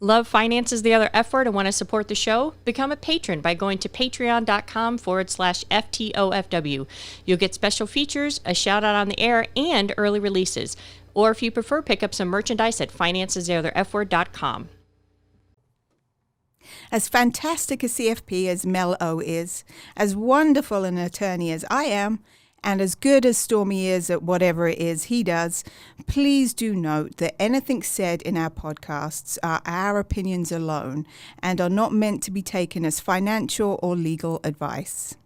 Love finance is the other F word and want to support the show? Become a patron by going to patreon.com/FTOFW. You'll get special features, a shout out on the air, and early releases. Or if you prefer, pick up some merchandise at financeistheotherfword.com. As fantastic a CFP as Mel O is, as wonderful an attorney as I am, and as good as Stormy is at whatever it is he does, please do note that anything said in our podcasts are our opinions alone and are not meant to be taken as financial or legal advice.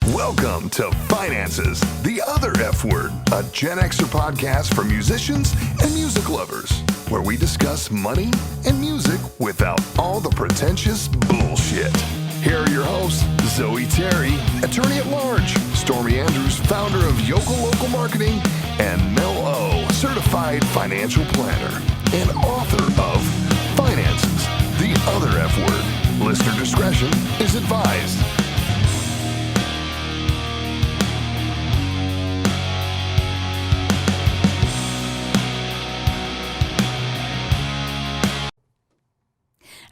Welcome to Finances, the Other F Word, a Gen Xer podcast for musicians and music lovers, where we discuss money and music without all the pretentious bullshit. Here are your hosts, Zoe Terry, attorney at large, Stormy Andrews, founder of Yokel Local Marketing, and Mel O, certified financial planner and author of Finances, the Other F Word. Listener discretion is advised.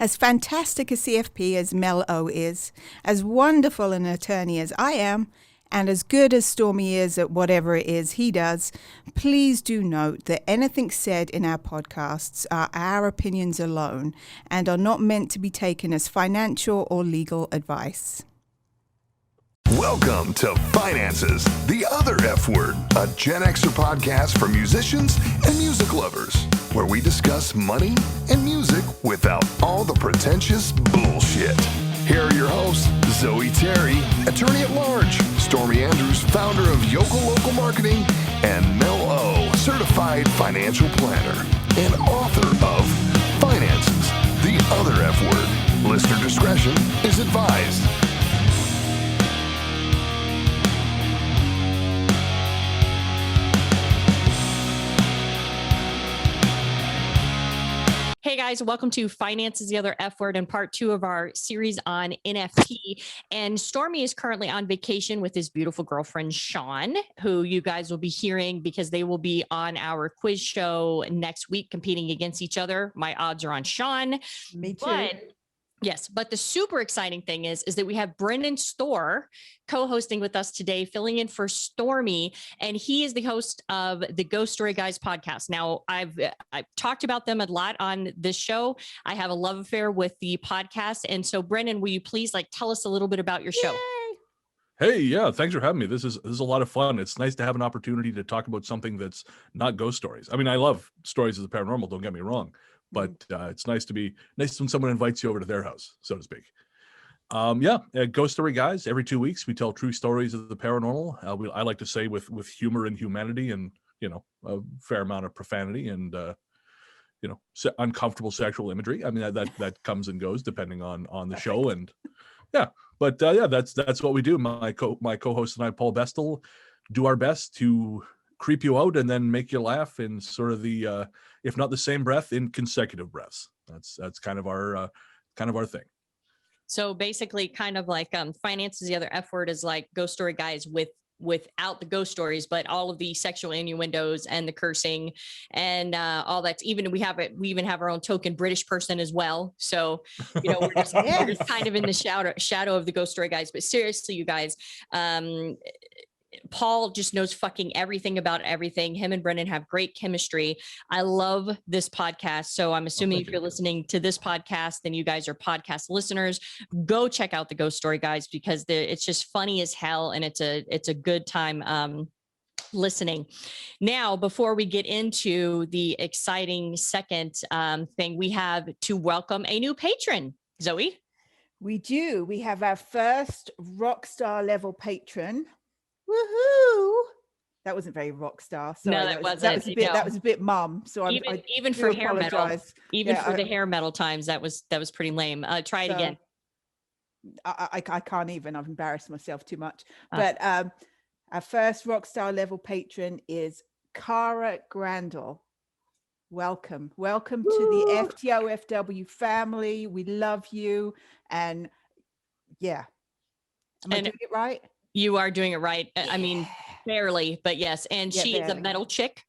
As fantastic a CFP as Mel O is, as wonderful an attorney as I am, and as good as Stormy is at whatever it is he does, please do note that anything said in our podcasts are our opinions alone and are not meant to be taken as financial or legal advice. Welcome to Finances, the Other F Word, a Gen Xer podcast for musicians and music lovers, where we discuss money and music without all the pretentious bullshit. Here are your hosts, Zoe Terry, attorney at large, Stormy Andrews, founder of Yokel Local Marketing, and Mel O, certified financial planner and author of Finances, the Other F Word. Listener discretion is advised. Hey guys, welcome to Finance is the Other F Word and part 2 of our series on NFT. And Stormy is currently on vacation with his beautiful girlfriend, Sean, who you guys will be hearing because they will be on our quiz show next week competing against each other. My odds are on Sean. Me too. But the super exciting thing is that we have Brendan Storr co-hosting with us today, filling in for Stormy, and he is the host of the Ghost Story Guys podcast. Now, I've talked about them a lot on this show. I have a love affair with the podcast, and so Brendan, will you please tell us a little bit about your show? Hey, yeah, thanks for having me. This is a lot of fun. It's nice to have an opportunity to talk about something that's not ghost stories. I mean, I love stories of the paranormal, don't get me wrong. But it's nice when someone invites you over to their house, so to speak. Ghost Story Guys. Every 2 weeks, we tell true stories of the paranormal. I like to say with humor and humanity, and a fair amount of profanity and uncomfortable sexual imagery. I mean that comes and goes depending on the show, and that's what we do. My co-host and I, Paul Bestel, do our best to creep you out and then make you laugh in sort of the if not the same breath, in consecutive breaths. That's kind of our thing. So basically kind of like Finance is the Other F Word is like Ghost Story Guys without the ghost stories, but all of the sexual innuendos and the cursing and all that. We even have our own token British person as well. So, we're just kind of in the shadow of the Ghost Story Guys. But seriously, you guys, Paul just knows fucking everything about everything. Him and Brendan have great chemistry. I love this podcast. So I'm assuming if you're listening to this podcast, then you guys are podcast listeners. Go check out the Ghost Story Guys because it's just funny as hell. And it's a good time listening. Now, before we get into the exciting second thing, we have to welcome a new patron. Zoe? We do. We have our first rock star level patron. Woohoo! That wasn't very rock star. Sorry, no, that wasn't. That was a bit mum. So even for hair metal, for the hair metal times, that was pretty lame. Try it again. I can't even. I've embarrassed myself too much. But our first rock star level patron is Cara Grandel. Welcome to the FTOFW family. We love you, and am I doing it right? You are doing it right. I mean, Barely, but yes. And Yeah, she is a barely. metal chick,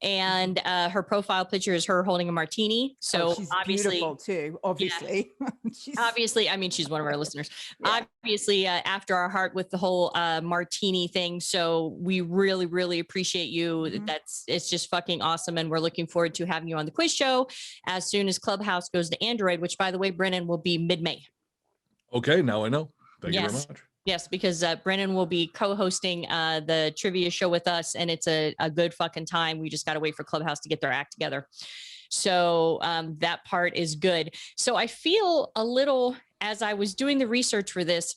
and her profile picture is her holding a martini. So she's obviously, beautiful too, obviously. She's, obviously, I mean, she's one of our listeners. Yeah. Obviously, after our heart with the whole martini thing. So we really, really appreciate you. It's just fucking awesome. And we're looking forward to having you on the quiz show as soon as Clubhouse goes to Android, which, by the way, Brennan, will be mid-May. Okay, now I know. Thank you very much. Yes, because Brennan will be co-hosting the trivia show with us, and it's a good fucking time. We just got to wait for Clubhouse to get their act together. So that part is good. So I feel a little, as I was doing the research for this,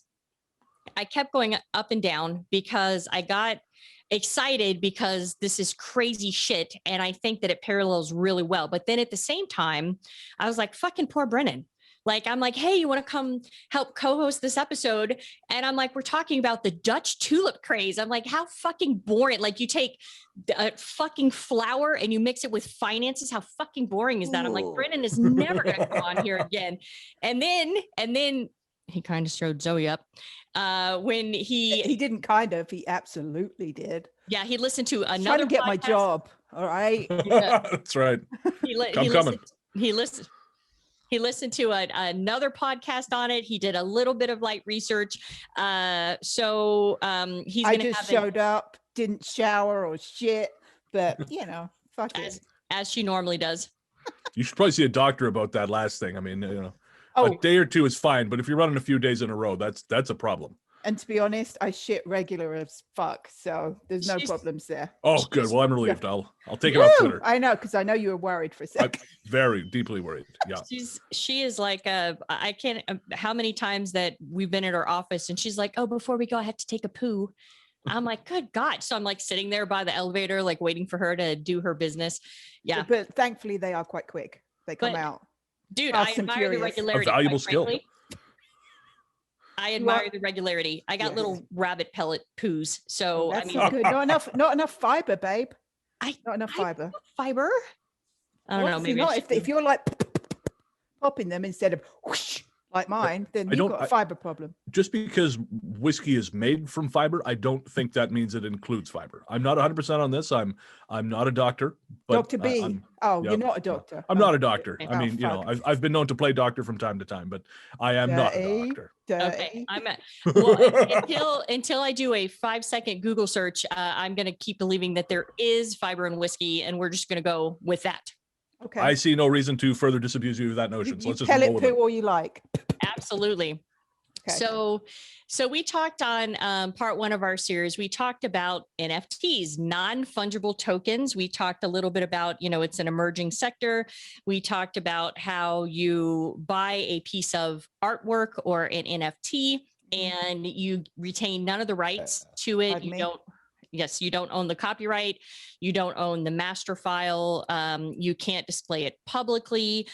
I kept going up and down because I got excited because this is crazy shit, and I think that it parallels really well. But then at the same time, I was like, fucking poor Brennan. Like, I'm like, hey, you want to come help co-host this episode? And I'm like, we're talking about the Dutch tulip craze. I'm like, how fucking boring. Like, you take a fucking flower and you mix it with finances. How fucking boring is that? I'm like, Brennan is never going to come on here again. And then he kind of showed Zoe up when he didn't kind of, he absolutely did. Yeah, he listened to another trying to get podcast. my job. All right. Yeah. That's right. He listened to another podcast on it. He did a little bit of light research. So he's I going to just showed up, didn't shower or shit, but fuck it. As she normally does. You should probably see a doctor about that last thing. I mean, Oh. a day or two is fine, but if you're running a few days in a row, that's a problem. And to be honest, I shit regular as fuck, so there's no problems there. Oh, good. Well, I'm relieved. I'll take it off Twitter. I know, because I know you were worried for a second. I'm very deeply worried. Yeah. She is like I can't. How many times that we've been at her office and she's like, oh, before we go, I have to take a poo. I'm like, good God. So I'm like sitting there by the elevator, like waiting for her to do her business. Yeah. But thankfully, they are quite quick. They come out. Dude, I admire the regularity. A valuable skill. I admire the regularity. I got little rabbit pellet poos. So that's not good. Not enough fiber, babe. Not enough fiber. Fiber? I don't know. Maybe if you're like popping them instead of whoosh, like mine, then you've got a fiber problem. Just because whiskey is made from fiber, I don't think that means it includes fiber. I'm not 100% on this. I'm not a doctor. But Dr. B. You're not a doctor. I'm not a doctor. I mean, I've been known to play doctor from time to time, but I am not a doctor. Okay, well, until I do a 5-second Google search, I'm going to keep believing that there is fiber in whiskey, and we're just going to go with that. Okay. I see no reason to further disabuse you of that notion. So let's just tell it poo all you like. Absolutely. Okay. So we talked on part 1 of our series. We talked about NFTs, non-fungible tokens. We talked a little bit about, it's an emerging sector. We talked about how you buy a piece of artwork or an NFT and you retain none of the rights to it. You don't own the copyright. You don't own the master file. You can't display it publicly.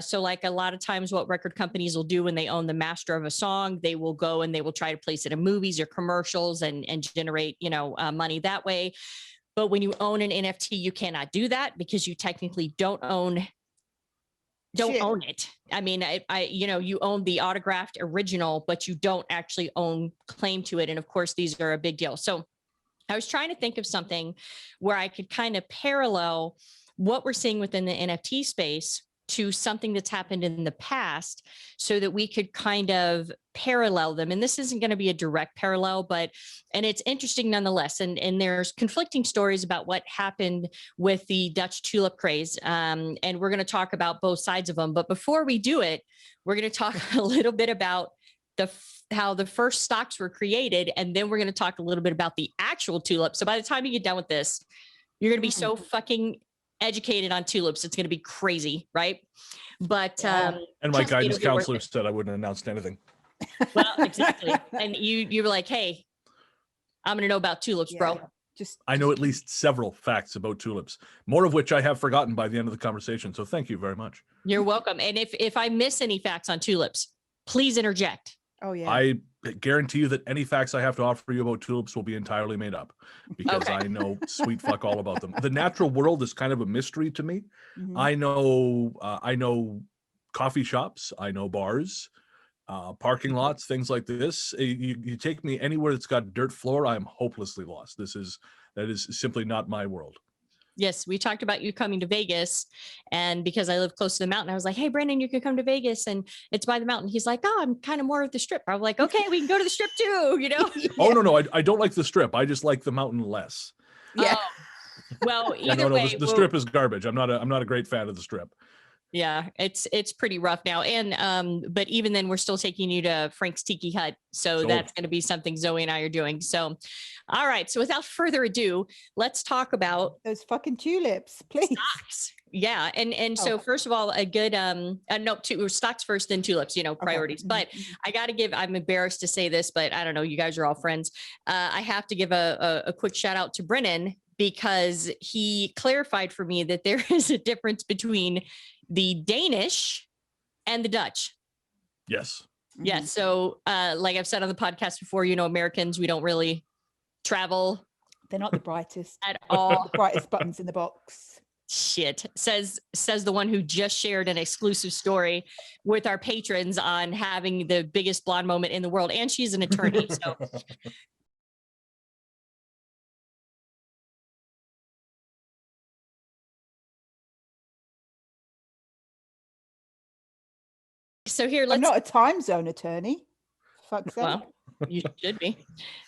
So like a lot of times what record companies will do when they own the master of a song, they will go and they will try to place it in movies or commercials and generate, money that way. But when you own an NFT, you cannot do that because you technically don't own it. I mean, you own the autographed original, but you don't actually own claim to it. And of course, these are a big deal. So I was trying to think of something where I could kind of parallel what we're seeing within the NFT space to something that's happened in the past so that we could kind of parallel them. And this isn't going to be a direct parallel, and it's interesting nonetheless. And there's conflicting stories about what happened with the Dutch Tulip Craze. And we're going to talk about both sides of them. But before we do it, we're going to talk a little bit about how the first stocks were created. And then we're going to talk a little bit about the actual tulip. So by the time you get done with this, you're going to be so fucking educated on tulips. It's going to be crazy. Right. But, and my guidance counselor said I wouldn't announce anything. Well, exactly. And you were like, hey, I'm going to know about tulips, bro. I know at least several facts about tulips, more of which I have forgotten by the end of the conversation. So thank you very much. You're welcome. And if I miss any facts on tulips, please interject. Oh yeah. I guarantee you that any facts I have to offer you about tulips will be entirely made up because I know sweet fuck all about them. The natural world is kind of a mystery to me. Mm-hmm. I know coffee shops, I know bars, parking lots, things like this. You take me anywhere that's got dirt floor, I'm hopelessly lost. That is simply not my world. Yes, we talked about you coming to Vegas, and because I live close to the mountain, I was like, "Hey, Brandon, you can come to Vegas, and it's by the mountain." He's like, "Oh, I'm kind of more of the strip." I'm like, "Okay, we can go to the strip too," you know. Oh no, I don't like the strip. I just like the mountain less. Yeah. Oh, well, Yeah, either way, the strip is garbage. I'm not a great fan of the strip. Yeah, it's pretty rough now. And but even then we're still taking you to Frank's Tiki Hut. So Sure. That's going to be something Zoe and I are doing. So all right, so without further ado, let's talk about Those fucking tulips, please. stocks. Yeah, and so first of all, a good stocks first, then tulips, priorities. Okay. But I got to give, I'm embarrassed to say this, but I don't know, you guys are all friends. I have to give a quick shout out to Brennan, because he clarified for me that there is a difference between the Danish and the Dutch. Yes. Yeah. So like I've said on the podcast before, Americans, we don't really travel. They're not the brightest At all. The brightest buttons in the box. Shit, says the one who just shared an exclusive story with our patrons on having the biggest blonde moment in the world. And she's an attorney. So here, I'm not a time zone attorney. Fuck's sake. Well, you should be.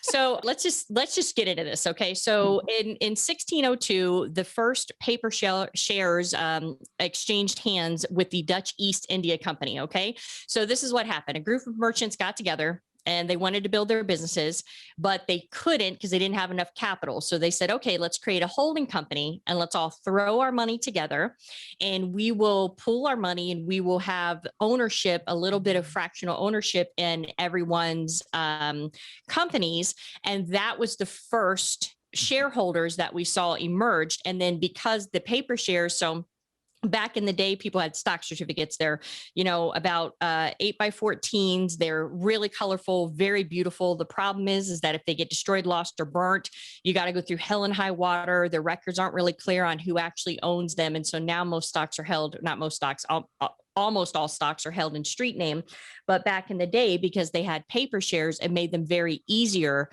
So let's just get into this. Okay. So in 1602, the first paper shares exchanged hands with the Dutch East India Company. Okay. So this is what happened. A group of merchants got together and they wanted to build their businesses, but they couldn't because they didn't have enough capital. So they said, okay, let's create a holding company and let's all throw our money together and we will pool our money and we will have ownership, a little bit of fractional ownership in everyone's companies. And that was the first shareholders that we saw emerged. And then because the paper shares, so back in the day, people had stock certificates. They're, about 8x14s. They're really colorful, very beautiful. The problem is that if they get destroyed, lost, or burnt, you got to go through hell and high water. The records aren't really clear on who actually owns them. And so now most stocks are held, not most stocks, almost all stocks are held in street name. But back in the day, because they had paper shares, it made them very easy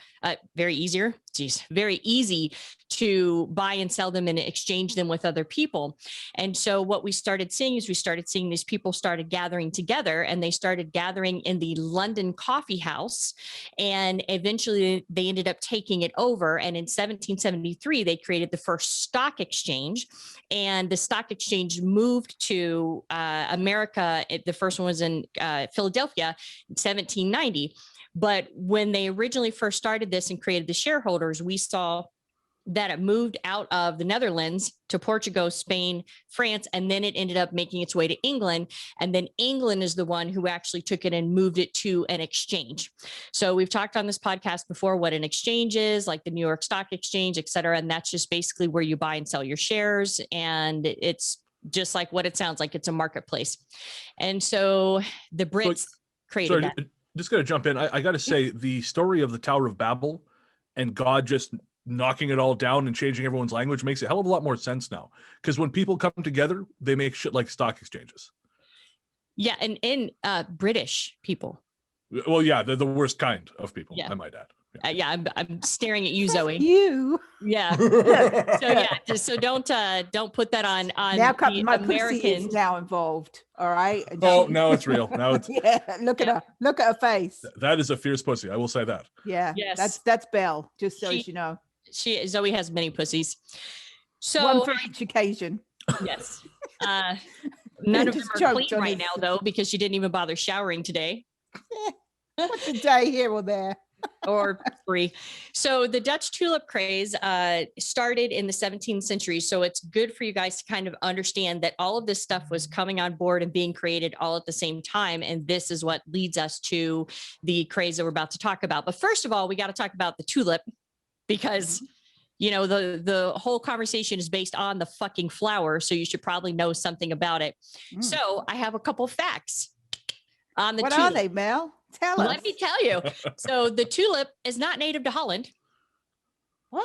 to buy and sell them and exchange them with other people. And so what we started seeing is these people started gathering together, and they started gathering in the London Coffee House. And eventually they ended up taking it over. And in 1773, they created the first stock exchange, and the stock exchange moved to America. The first one was in Philadelphia in 1790. But when they originally first started this and created the shareholders, we saw that it moved out of the Netherlands to Portugal, Spain, France, and then it ended up making its way to England. And then England is the one who actually took it and moved it to an exchange. So we've talked on this podcast before what an exchange is, like the New York Stock Exchange, et cetera. And that's just basically where you buy and sell your shares. And it's just like what it sounds like. It's a marketplace. And so the Brits created that. Just got to jump in. I got to say, the story of the Tower of Babel and God just knocking it all down and changing everyone's language makes a hell of a lot more sense now. Because when people come together, they make shit like stock exchanges. Yeah, and in British people. Well, yeah, they're the worst kind of people, Yeah. I might add. Yeah, I'm staring at you, Zoe. You. Yeah. So don't put that on Now the my pussy Americans. is now involved. All right. Oh, now it's real. Now it's Yeah. Look at her face. that is a fierce pussy. I will say that. Yeah. Yes. That's Belle. Just so as you know. Zoe has many pussies. So One for each occasion. yes. None of them Just are choked clean on right his- now though, because she didn't even bother showering today. What's a day here or there? Or free. So the Dutch tulip craze started in the 17th century. So it's good for you guys to kind of understand that all of this stuff was coming on board and being created all at the same time. And this is what leads us to the craze that we're about to talk about. But first of all, we got to talk about the tulip, because the whole conversation is based on the fucking flower. So you should probably know something about it. So I have a couple facts on the What tulip. are they, Mel? Tell us. Let me tell you. So the tulip is not native to Holland. What?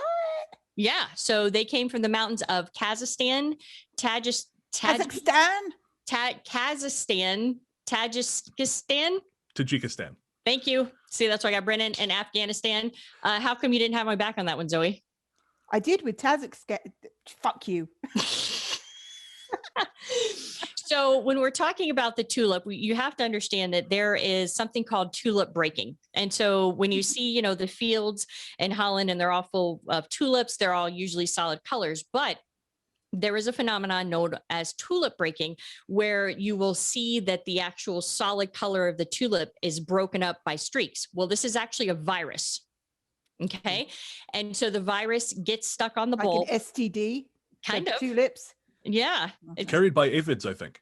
Yeah. So they came from the mountains of Kazakhstan, Kazakhstan? Tajikistan. Tajikistan. Thank you. See, that's why I got Brennan and Afghanistan. How come you didn't have my back on that one, Zoe? I did with Kazakhstan. Fuck you. So when we're talking about the tulip, you have to understand that there is something called tulip breaking. And so when you see, the fields in Holland and they're all full of tulips, they're all usually solid colors, but there is a phenomenon known as tulip breaking, where you will see that the actual solid color of the tulip is broken up by streaks. Well, this is actually a virus. Okay. And so the virus gets stuck on the Like bulb. an STD? Kind of. Tulips? Yeah. It's carried by aphids, I think.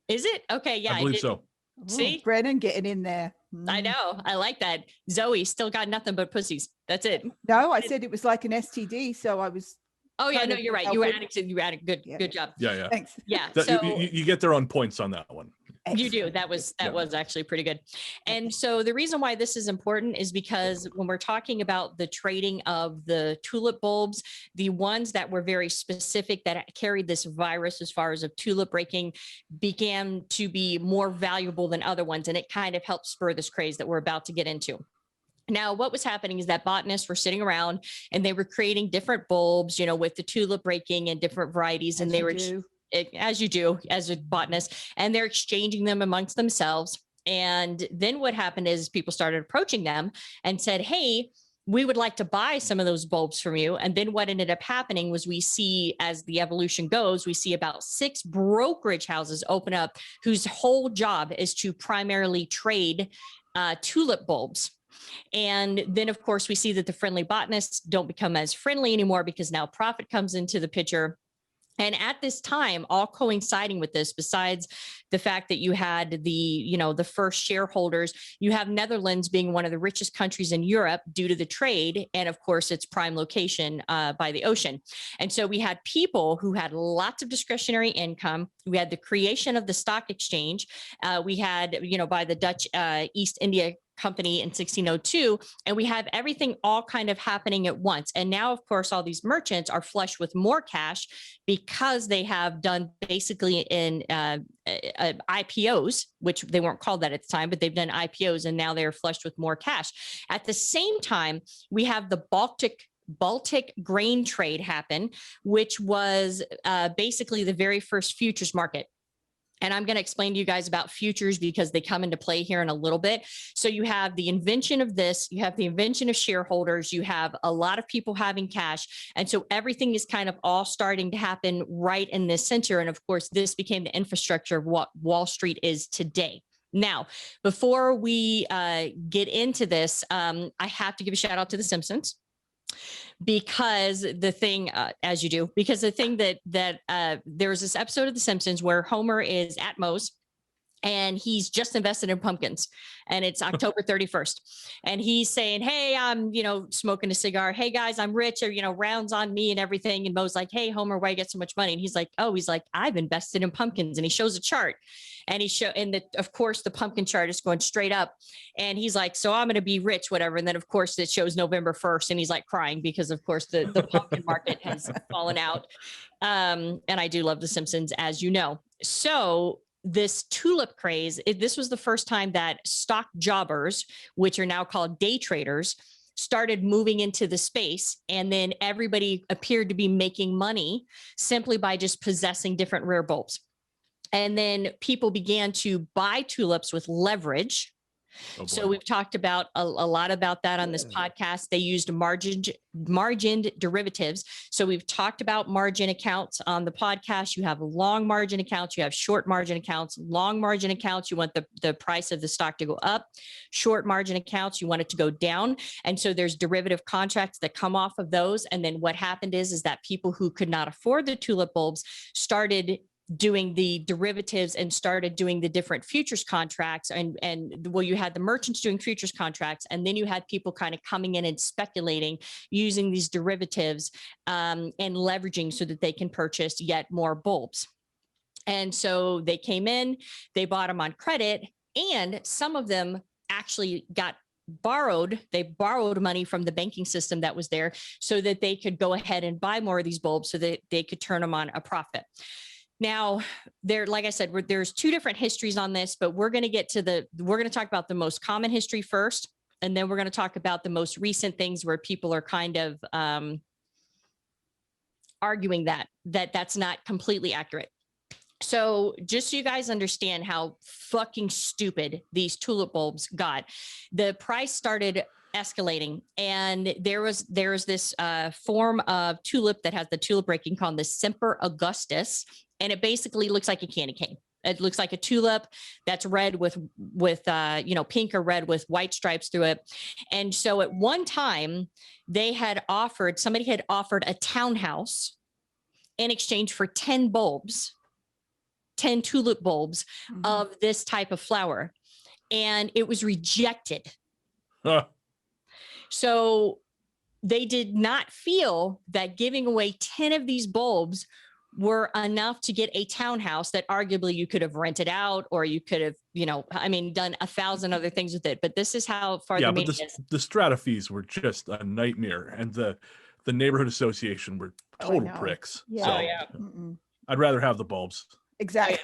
Is it? Okay. Yeah. I believe so. See? Ooh, Brennan getting in there. I know. I like that. Zoe still got nothing but pussies. That's it. No, I said it was like an STD. So I was. Oh yeah, no, you're right. You were adding good, Yeah. good job. Yeah. Thanks. Yeah. So you get there on points on that one. You do. That was actually pretty good. And so the reason why this is important is because when we're talking about the trading of the tulip bulbs, the ones that were very specific that carried this virus as far as of tulip breaking began to be more valuable than other ones. And it kind of helped spur this craze that we're about to get into. Now, what was happening is that botanists were sitting around and they were creating different bulbs, with the tulip breaking and different varieties. And they were, as you do as a botanist, and they're exchanging them amongst themselves. And then what happened is people started approaching them and said, hey, we would like to buy some of those bulbs from you. And then what ended up happening was we see, as the evolution goes, we see about 6 brokerage houses open up whose whole job is to primarily trade tulip bulbs. And then, of course, we see that the friendly botanists don't become as friendly anymore because now profit comes into the picture. And at this time, all coinciding with this, besides the fact that you had the first shareholders, you have Netherlands being one of the richest countries in Europe due to the trade. And of course, its prime location by the ocean. And so we had people who had lots of discretionary income. We had the creation of the stock exchange. We had, by the Dutch East India Company in 1602, and we have everything all kind of happening at once. And now, of course, all these merchants are flush with more cash because they have done basically in IPOs, which they weren't called that at the time, but they've done IPOs, and now they're flushed with more cash. At the same time, we have the Baltic grain trade happen, which was basically the very first futures market. And I'm going to explain to you guys about futures because they come into play here in a little bit. So you have the invention of this, you have the invention of shareholders, you have a lot of people having cash. And so everything is kind of all starting to happen right in this center. And of course, this became the infrastructure of what Wall Street is today. Now, before we get into this, I have to give a shout out to The Simpsons. Because the thing, as you do, because the thing that there was this episode of The Simpsons where Homer is at Moe's and he's just invested in pumpkins, and it's October 31st. And he's saying, hey, I'm, smoking a cigar. Hey guys, I'm rich, or, rounds on me and everything. And Moe's like, hey, Homer, why you get so much money? And he's like, I've invested in pumpkins. And he shows a chart, and of course the pumpkin chart is going straight up. And he's like, so I'm going to be rich, whatever. And then of course it shows November 1st, and he's like crying because of course the pumpkin market has fallen out. And I do love The Simpsons, as you know. So this tulip craze, this was the first time that stock jobbers, which are now called day traders, started moving into the space. And then everybody appeared to be making money simply by just possessing different rare bulbs. And then people began to buy tulips with leverage. So we've talked about a lot about that on this podcast. They used margined derivatives. So we've talked about margin accounts on the podcast. You have long margin accounts, you have short margin accounts. Long margin accounts, you want the price of the stock to go up. Short margin accounts, you want it to go down. And so there's derivative contracts that come off of those. And then what happened is that people who could not afford the tulip bulbs started doing the derivatives and started doing the different futures contracts. And you had the merchants doing futures contracts, and then you had people kind of coming in and speculating using these derivatives and leveraging so that they can purchase yet more bulbs. And so they came in, they bought them on credit, and some of them actually got they borrowed money from the banking system that was there so that they could go ahead and buy more of these bulbs so that they could turn them on a profit. Now, like I said, there's two different histories on this, but we're going to talk about the most common history first, and then we're going to talk about the most recent things where people are kind of arguing that's not completely accurate. So just so you guys understand how fucking stupid these tulip bulbs got, the price started escalating, and there was this form of tulip that has the tulip breaking called the Semper Augustus, and it basically looks like a candy cane. It looks like a tulip that's red with pink or red with white stripes through it. And so at one time somebody had offered a townhouse in exchange for 10 tulip bulbs of this type of flower. And it was rejected. So they did not feel that giving away 10 of these bulbs were enough to get a townhouse that arguably you could have rented out, or you could have, done 1,000 other things with it. But this is how far the meeting is. The strata fees were just a nightmare, and the neighborhood association were total pricks. Yeah. So Oh, yeah. I'd rather have the bulbs. Exactly.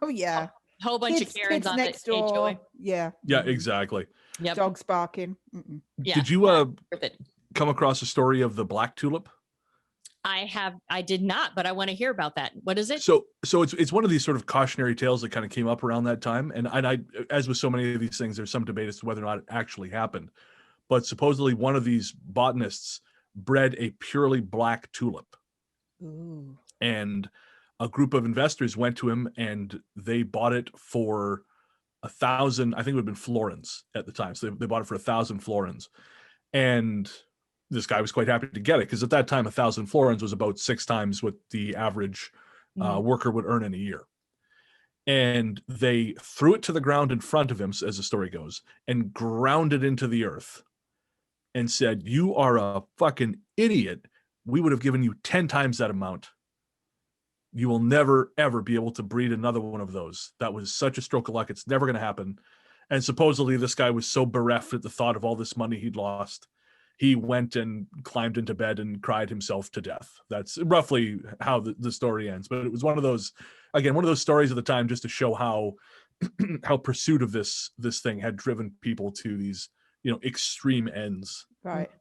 Oh yeah. Whole bunch of Karens on next the door. HOA. Yeah. Yeah, exactly. Yep. Dogs barking. Yeah. Did you worth it. come across a story of the Black Tulip? I did not, but I want to hear about that. What is it? So it's one of these sort of cautionary tales that kind of came up around that time. And I, as with so many of these things, there's some debate as to whether or not it actually happened. But supposedly one of these botanists bred a purely black tulip. Ooh. And a group of investors went to him and they bought it for 1,000, I think it would have been florins at the time. So they bought it for 1,000 florins. And this guy was quite happy to get it, because at that time, 1,000 florins was about 6 times what the average worker would earn in a year. And they threw it to the ground in front of him, as the story goes, and ground it into the earth and said, "You are a fucking idiot. We would have given you 10 times that amount. You will never, ever be able to breed another one of those. That was such a stroke of luck. It's never going to happen." And supposedly this guy was so bereft at the thought of all this money he'd lost, he went and climbed into bed and cried himself to death. That's roughly how the story ends. But it was one of those stories at the time, just to show how pursuit of this thing had driven people to these, extreme ends. Right.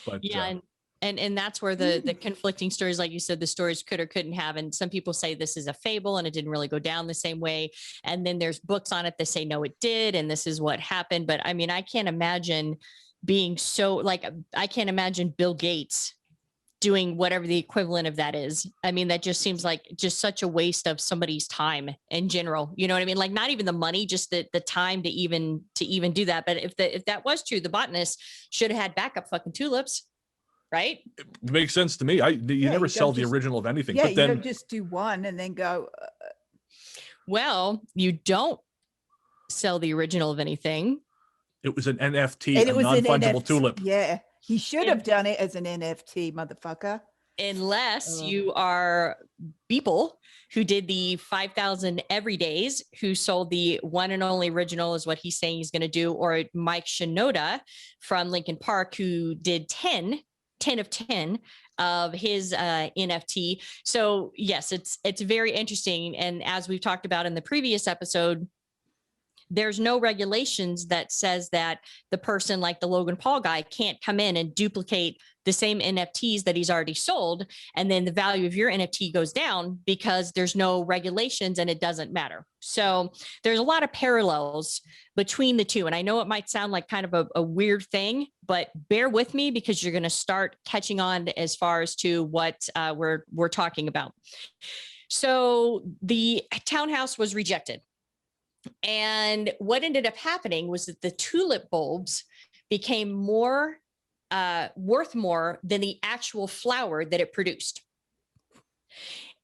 But yeah. And that's where the conflicting stories, like you said, the stories could or couldn't have. And some people say this is a fable and it didn't really go down the same way. And then there's books on it that say, no, it did. And this is what happened. But I mean, I can't imagine being I can't imagine Bill Gates doing whatever the equivalent of that is. I mean, that just seems like just such a waste of somebody's time in general. You know what I mean? Like, not even the money, just the time to even do that. But if that was true, the botanist should have had backup fucking tulips. Right? it makes sense to me. You never sell the original of anything. Yeah, but then you don't just do one and then go. Well, you don't sell the original of anything. it was an NFT, And a it was an non-fungible NFT. tulip. Yeah, he should have done it as an NFT, motherfucker. Unless you are Beeple, who did the 5,000 everydays, who sold the one and only original, is what he's saying he's going to do, or Mike Shinoda from Lincoln Park, who did 10 of 10 of his NFT. So yes, it's very interesting. And as we've talked about in the previous episode, there's no regulations that says that the person like the Logan Paul guy can't come in and duplicate the same NFTs that he's already sold. And then the value of your NFT goes down because there's no regulations and it doesn't matter. So there's a lot of parallels between the two. And I know it might sound like kind of a weird thing, but bear with me because you're going to start catching on as far as to what we're talking about. So the townhouse was rejected. And what ended up happening was that the tulip bulbs became worth more than the actual flower that it produced.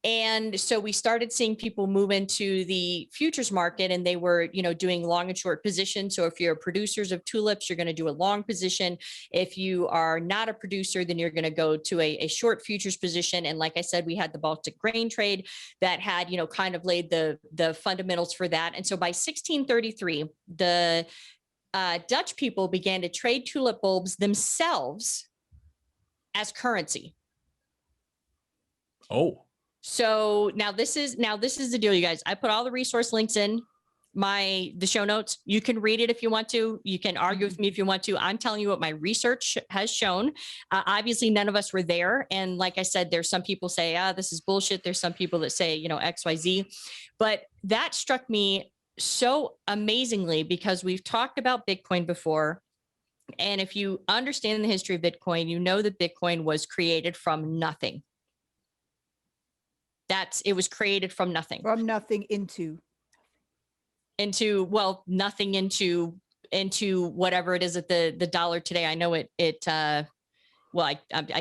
And so we started seeing people move into the futures market, and they were, doing long and short positions. So if you're producers of tulips, you're going to do a long position. If you are not a producer, then you're going to go to a short futures position. And like I said, we had the Baltic grain trade that had, kind of laid the fundamentals for that. And so by 1633, the Dutch people began to trade tulip bulbs themselves as currency. Oh. So now this is the deal, you guys. I put all the resource links in the show notes. You can read it if you want to. You can argue with me if you want to. I'm telling you what my research has shown. Obviously, none of us were there. And like I said, there's some people say, this is bullshit. There's some people that say, X, Y, Z. But that struck me so amazingly because we've talked about Bitcoin before. And if you understand the history of Bitcoin, you know that Bitcoin was created from nothing. It was created from nothing. From nothing into nothing into whatever it is at the dollar today. I know I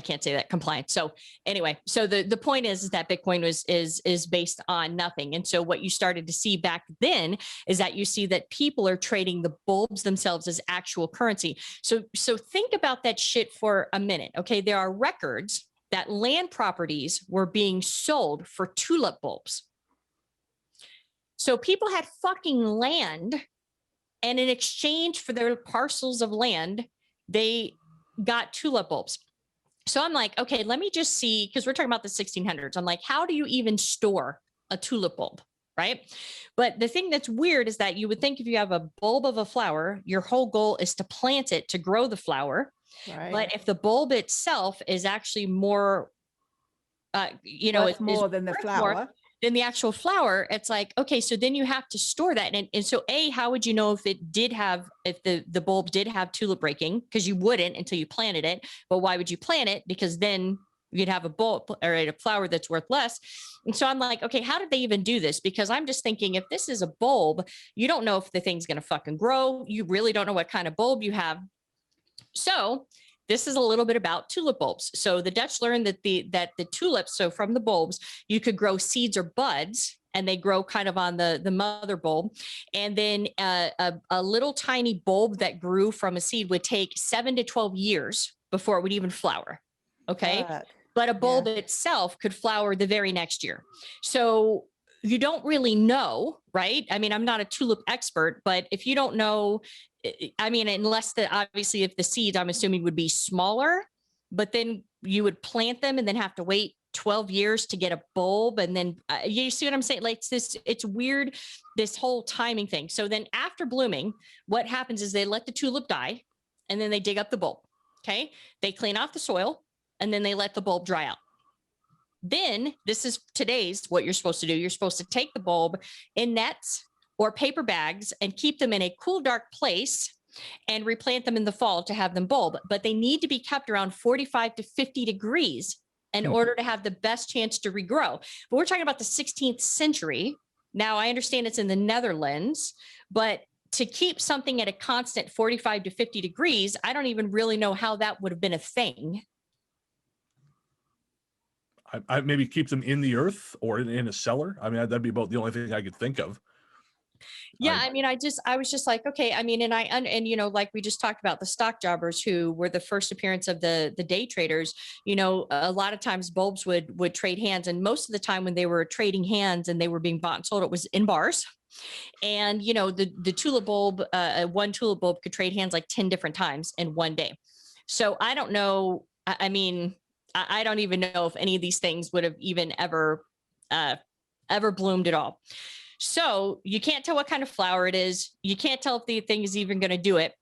can't say that, compliant. So anyway, so the point is that Bitcoin is based on nothing. And so what you started to see back then is that you see that people are trading the bulbs themselves as actual currency. So think about that shit for a minute. Okay. There are records that land properties were being sold for tulip bulbs. So people had fucking land, and in exchange for their parcels of land, they got tulip bulbs. So I'm like, okay, let me just see, because we're talking about the 1600s. I'm like, how do you even store a tulip bulb, right? But the thing that's weird is that you would think if you have a bulb of a flower, your whole goal is to plant it to grow the flower. Right. But if the bulb itself is actually more, it's more than the flower. Than the actual flower, it's like, okay, so then you have to store that. And so how would you know if the bulb did have tulip breaking? Because you wouldn't until you planted it. But why would you plant it? Because then you'd have a bulb or a flower that's worth less. And so I'm like, okay, how did they even do this? Because I'm just thinking, if this is a bulb, you don't know if the thing's going to fucking grow. You really don't know what kind of bulb you have. So this is a little bit about tulip bulbs. So the Dutch learned that the tulips, so from the bulbs, you could grow seeds or buds, and they grow kind of on the mother bulb. And then a little tiny bulb that grew from a seed would take 7 to 12 years before it would even flower. Okay. But a bulb itself could flower the very next year. So you don't really know, right? I mean, I'm not a tulip expert, but if you don't know, I mean, unless obviously if the seeds, I'm assuming, would be smaller, but then you would plant them and then have to wait 12 years to get a bulb. And then you see what I'm saying? Like it's weird, this whole timing thing. So then after blooming, what happens is they let the tulip die and then they dig up the bulb. Okay. They clean off the soil and then they let the bulb dry out. Then this is what you're supposed to do. You're supposed to take the bulb in nets or paper bags and keep them in a cool, dark place and replant them in the fall to have them bulb. But they need to be kept around 45 to 50 degrees in order to have the best chance to regrow. But we're talking about the 16th century. Now, I understand it's in the Netherlands, but to keep something at a constant 45 to 50 degrees, I don't even really know how that would have been a thing. I maybe keep them in the earth or in a cellar. I mean, that'd be about the only thing I could think of. Yeah. I mean, I was just like, okay. I mean, and like we just talked about the stock jobbers who were the first appearance of the day traders, a lot of times bulbs would trade hands. And most of the time when they were trading hands and they were being bought and sold, it was in bars. And, the tulip bulb, one tulip bulb could trade hands like 10 different times in one day. So I don't know. I mean, I don't even know if any of these things would have even ever bloomed at all. So you can't tell what kind of flower it is. You can't tell if the thing is even going to do it.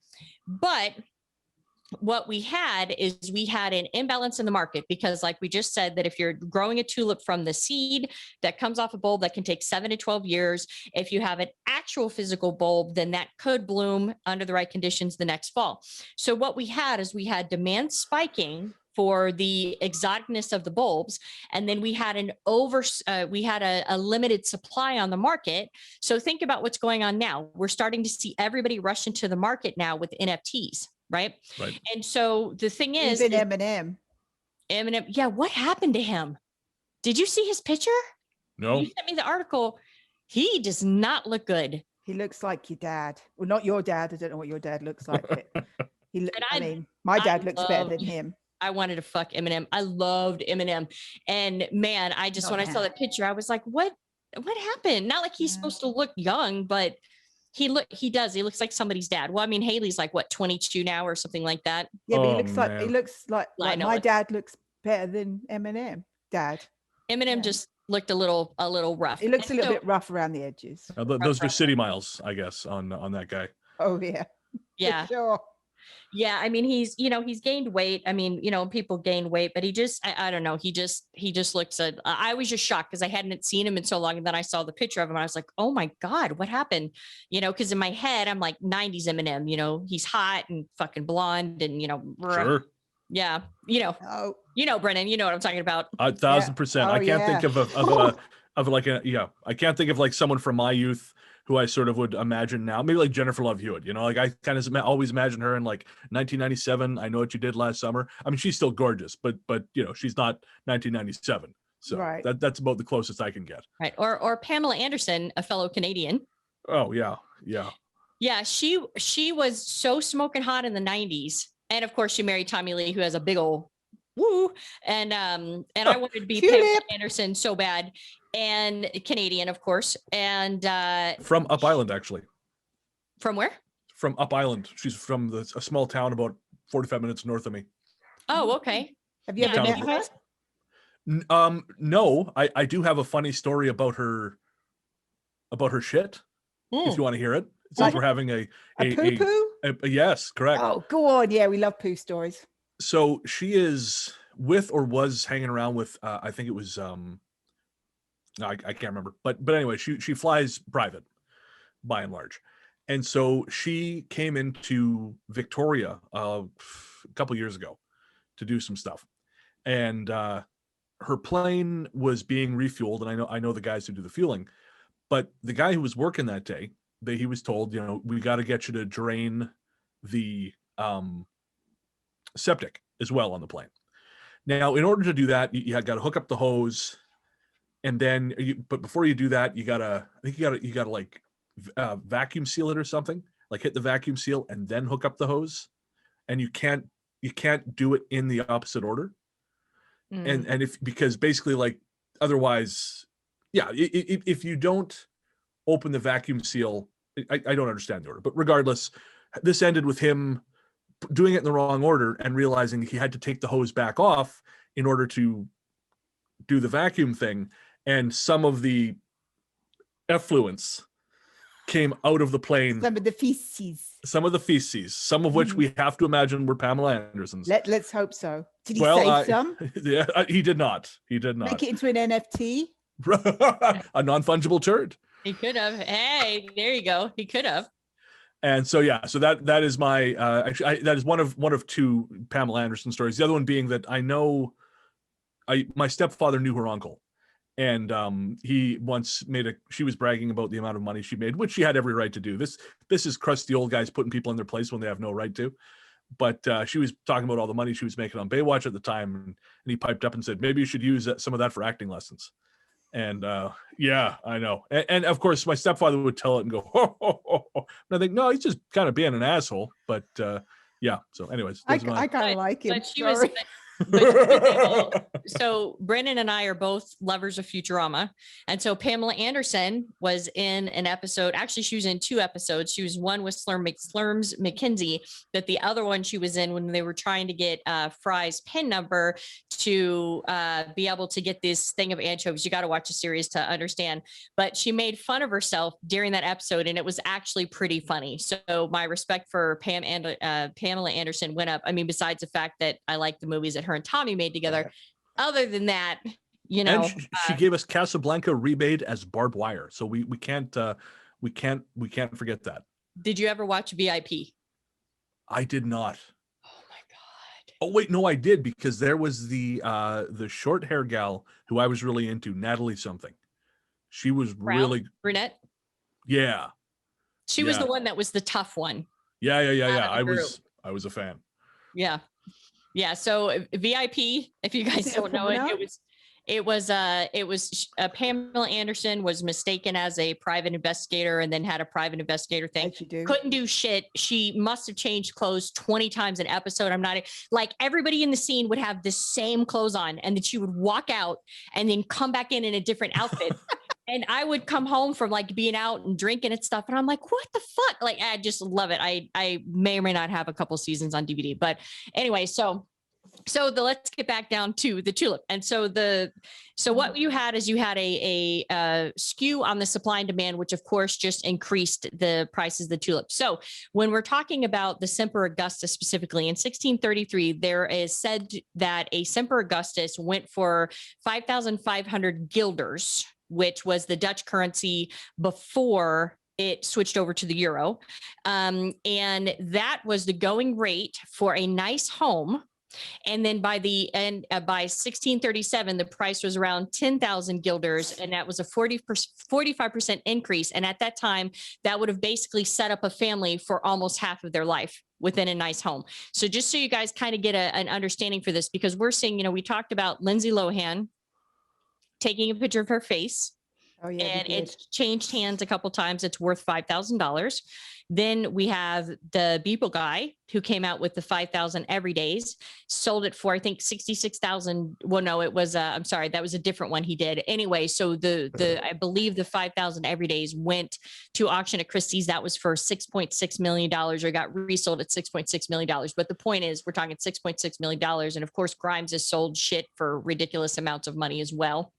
But what we had an imbalance in the market because, like we just said, that if you're growing a tulip from the seed that comes off a bulb, that can take 7 to 12 years. If you have an actual physical bulb, then that could bloom under the right conditions the next fall. So what we had demand spiking for the exoticness of the bulbs. And then we had a limited supply on the market. So think about what's going on now. We're starting to see everybody rush into the market now with NFTs, right? And so the thing is, even Eminem. Yeah. What happened to him? Did you see his picture? No. You sent me the article. He does not look good. He looks like your dad. Well, not your dad. I don't know what your dad looks like. But my dad looks better than him. I wanted to fuck Eminem. I loved Eminem. And man, when I saw that picture, I was like, what happened? Not like he's supposed to look young, but he looks like somebody's dad. Well, I mean, Haley's like what, 22 now or something like that. Yeah, but he looks like my dad looks better than Eminem dad. Eminem just looked a little rough. It looks a And little so- bit rough around the edges. Those are city miles, I guess, on that guy. Oh yeah. Yeah. For sure. Yeah, I mean, he's gained weight. I mean, people gain weight, but he just, I don't know. He just looks I was just shocked because I hadn't seen him in so long. And then I saw the picture of him. And I was like, oh my God, what happened? Because in my head, I'm like 90s Eminem, he's hot and fucking blonde and, Sure. yeah, Oh, Brennan, you know what I'm talking about. 1,000%. Oh, I can't think yeah. I can't think of like someone from my youth who I sort of would imagine now, maybe like Jennifer Love Hewitt, like I kind of always imagine her in like 1997. I Know What You Did Last Summer. I mean, she's still gorgeous, but she's not 1997. So Right. that's about the closest I can get. Right. Or Pamela Anderson, a fellow Canadian. Oh yeah. Yeah. Yeah. She was so smoking hot in the 90s. And of course she married Tommy Lee, who has a big old woo. And I wanted to be Pamela Anderson so bad, and Canadian, of course. And from Up Island, actually. From where? From Up Island. She's from a small town about 45 minutes north of me. Oh, okay. Have you ever met her? No, I do have a funny story about her shit. If you want to hear it, since we're having a poo-poo? Yes, correct. Oh, go on. Yeah, we love poo stories. So she is with or was hanging around with I think it was I can't remember, but anyway, she flies private by and large, and so she came into Victoria a couple years ago to do some stuff, and her plane was being refueled, and I know the guys who do the fueling, but the guy who was working that day, he was told, we got to get you to drain the septic as well on the plane. Now, in order to do that, you got to hook up the hose, and then but before you do that, you gotta like vacuum seal it or something, like hit the vacuum seal and then hook up the hose, and you can't do it in the opposite order. And because basically, like, otherwise, yeah, if you don't open the vacuum seal, I don't understand the order, but regardless, this ended with him doing it in the wrong order and realizing he had to take the hose back off in order to do the vacuum thing. And some of the effluents came out of the plane. Some of the feces. Some of which we have to imagine were Pamela Anderson's. Let's hope so. Did he save some? Yeah, he did not. Make it into an NFT? A non-fungible turd. He could have. Hey, there you go. He could have. And so, yeah, so that is my actually that is one of two Pamela Anderson stories. The other one being that I know my stepfather knew her uncle, and he once she was bragging about the amount of money she made, which she had every right to do. This is crusty old guys putting people in their place when they have no right to. But she was talking about all the money she was making on Baywatch at the time, and he piped up and said, maybe you should use some of that for acting lessons. And yeah, I know. And of course, my stepfather would tell it and go, ho, ho, ho, ho. And I think, no, he's just kind of being an asshole. But yeah. So anyways. I kind of like him. But she was, but so Brennan and I are both lovers of Futurama. And so Pamela Anderson was in an episode. Actually, she was in two episodes. She was one with Slurms McKenzie, but the other one she was in when they were trying to get Fry's PIN number to be able to get this thing of anchovies. You got to watch the series to understand. But she made fun of herself during that episode, and it was actually pretty funny. So my respect for Pamela Anderson went up. I mean, besides the fact that I like the movies that her and Tommy made together. Other than that, and she gave us Casablanca rebate as barbed wire, so we can't forget that. Did you ever watch VIP? I did not. Oh my god. Oh wait, no, I did, because there was the short hair gal who I was really into, Natalie something. She was really brunette. Yeah. She was the one that was the tough one. Yeah. I was a fan. Yeah. Yeah, so VIP, if you guys don't know it was Pamela Anderson was mistaken as a private investigator and then had a private investigator thing. Couldn't do shit. She must have changed clothes 20 times an episode. I'm not like, everybody in the scene would have the same clothes on, and then she would walk out and then come back in a different outfit. And I would come home from like being out and drinking and stuff, and I'm like, what the fuck? Like, I just love it. I may or may not have a couple seasons on DVD, but anyway, so So let's get back down to the tulip. And so what you had is you had a skew on the supply and demand, which of course just increased the prices of the tulip. So when we're talking about the Semper Augustus specifically in 1633, there is said that a Semper Augustus went for 5,500 guilders, which was the Dutch currency before it switched over to the euro. And that was the going rate for a nice home. And then by the end, by 1637, the price was around 10,000 guilders, and that was a 45% increase. And at that time, that would have basically set up a family for almost half of their life within a nice home. So just so you guys kind of get an understanding for this, because we're seeing, we talked about Lindsay Lohan taking a picture of her face. Oh, yeah, and it's changed hands a couple times. It's worth $5,000. Then we have the Beeple guy who came out with the 5,000 everydays, sold it for, I think, 66,000. Well, no, it was, I'm sorry, that was a different one he did. Anyway, so I believe the 5,000 everydays went to auction at Christie's. That was for $6.6 million, or got resold at $6.6 million. But the point is, we're talking $6.6 million. And of course, Grimes has sold shit for ridiculous amounts of money as well.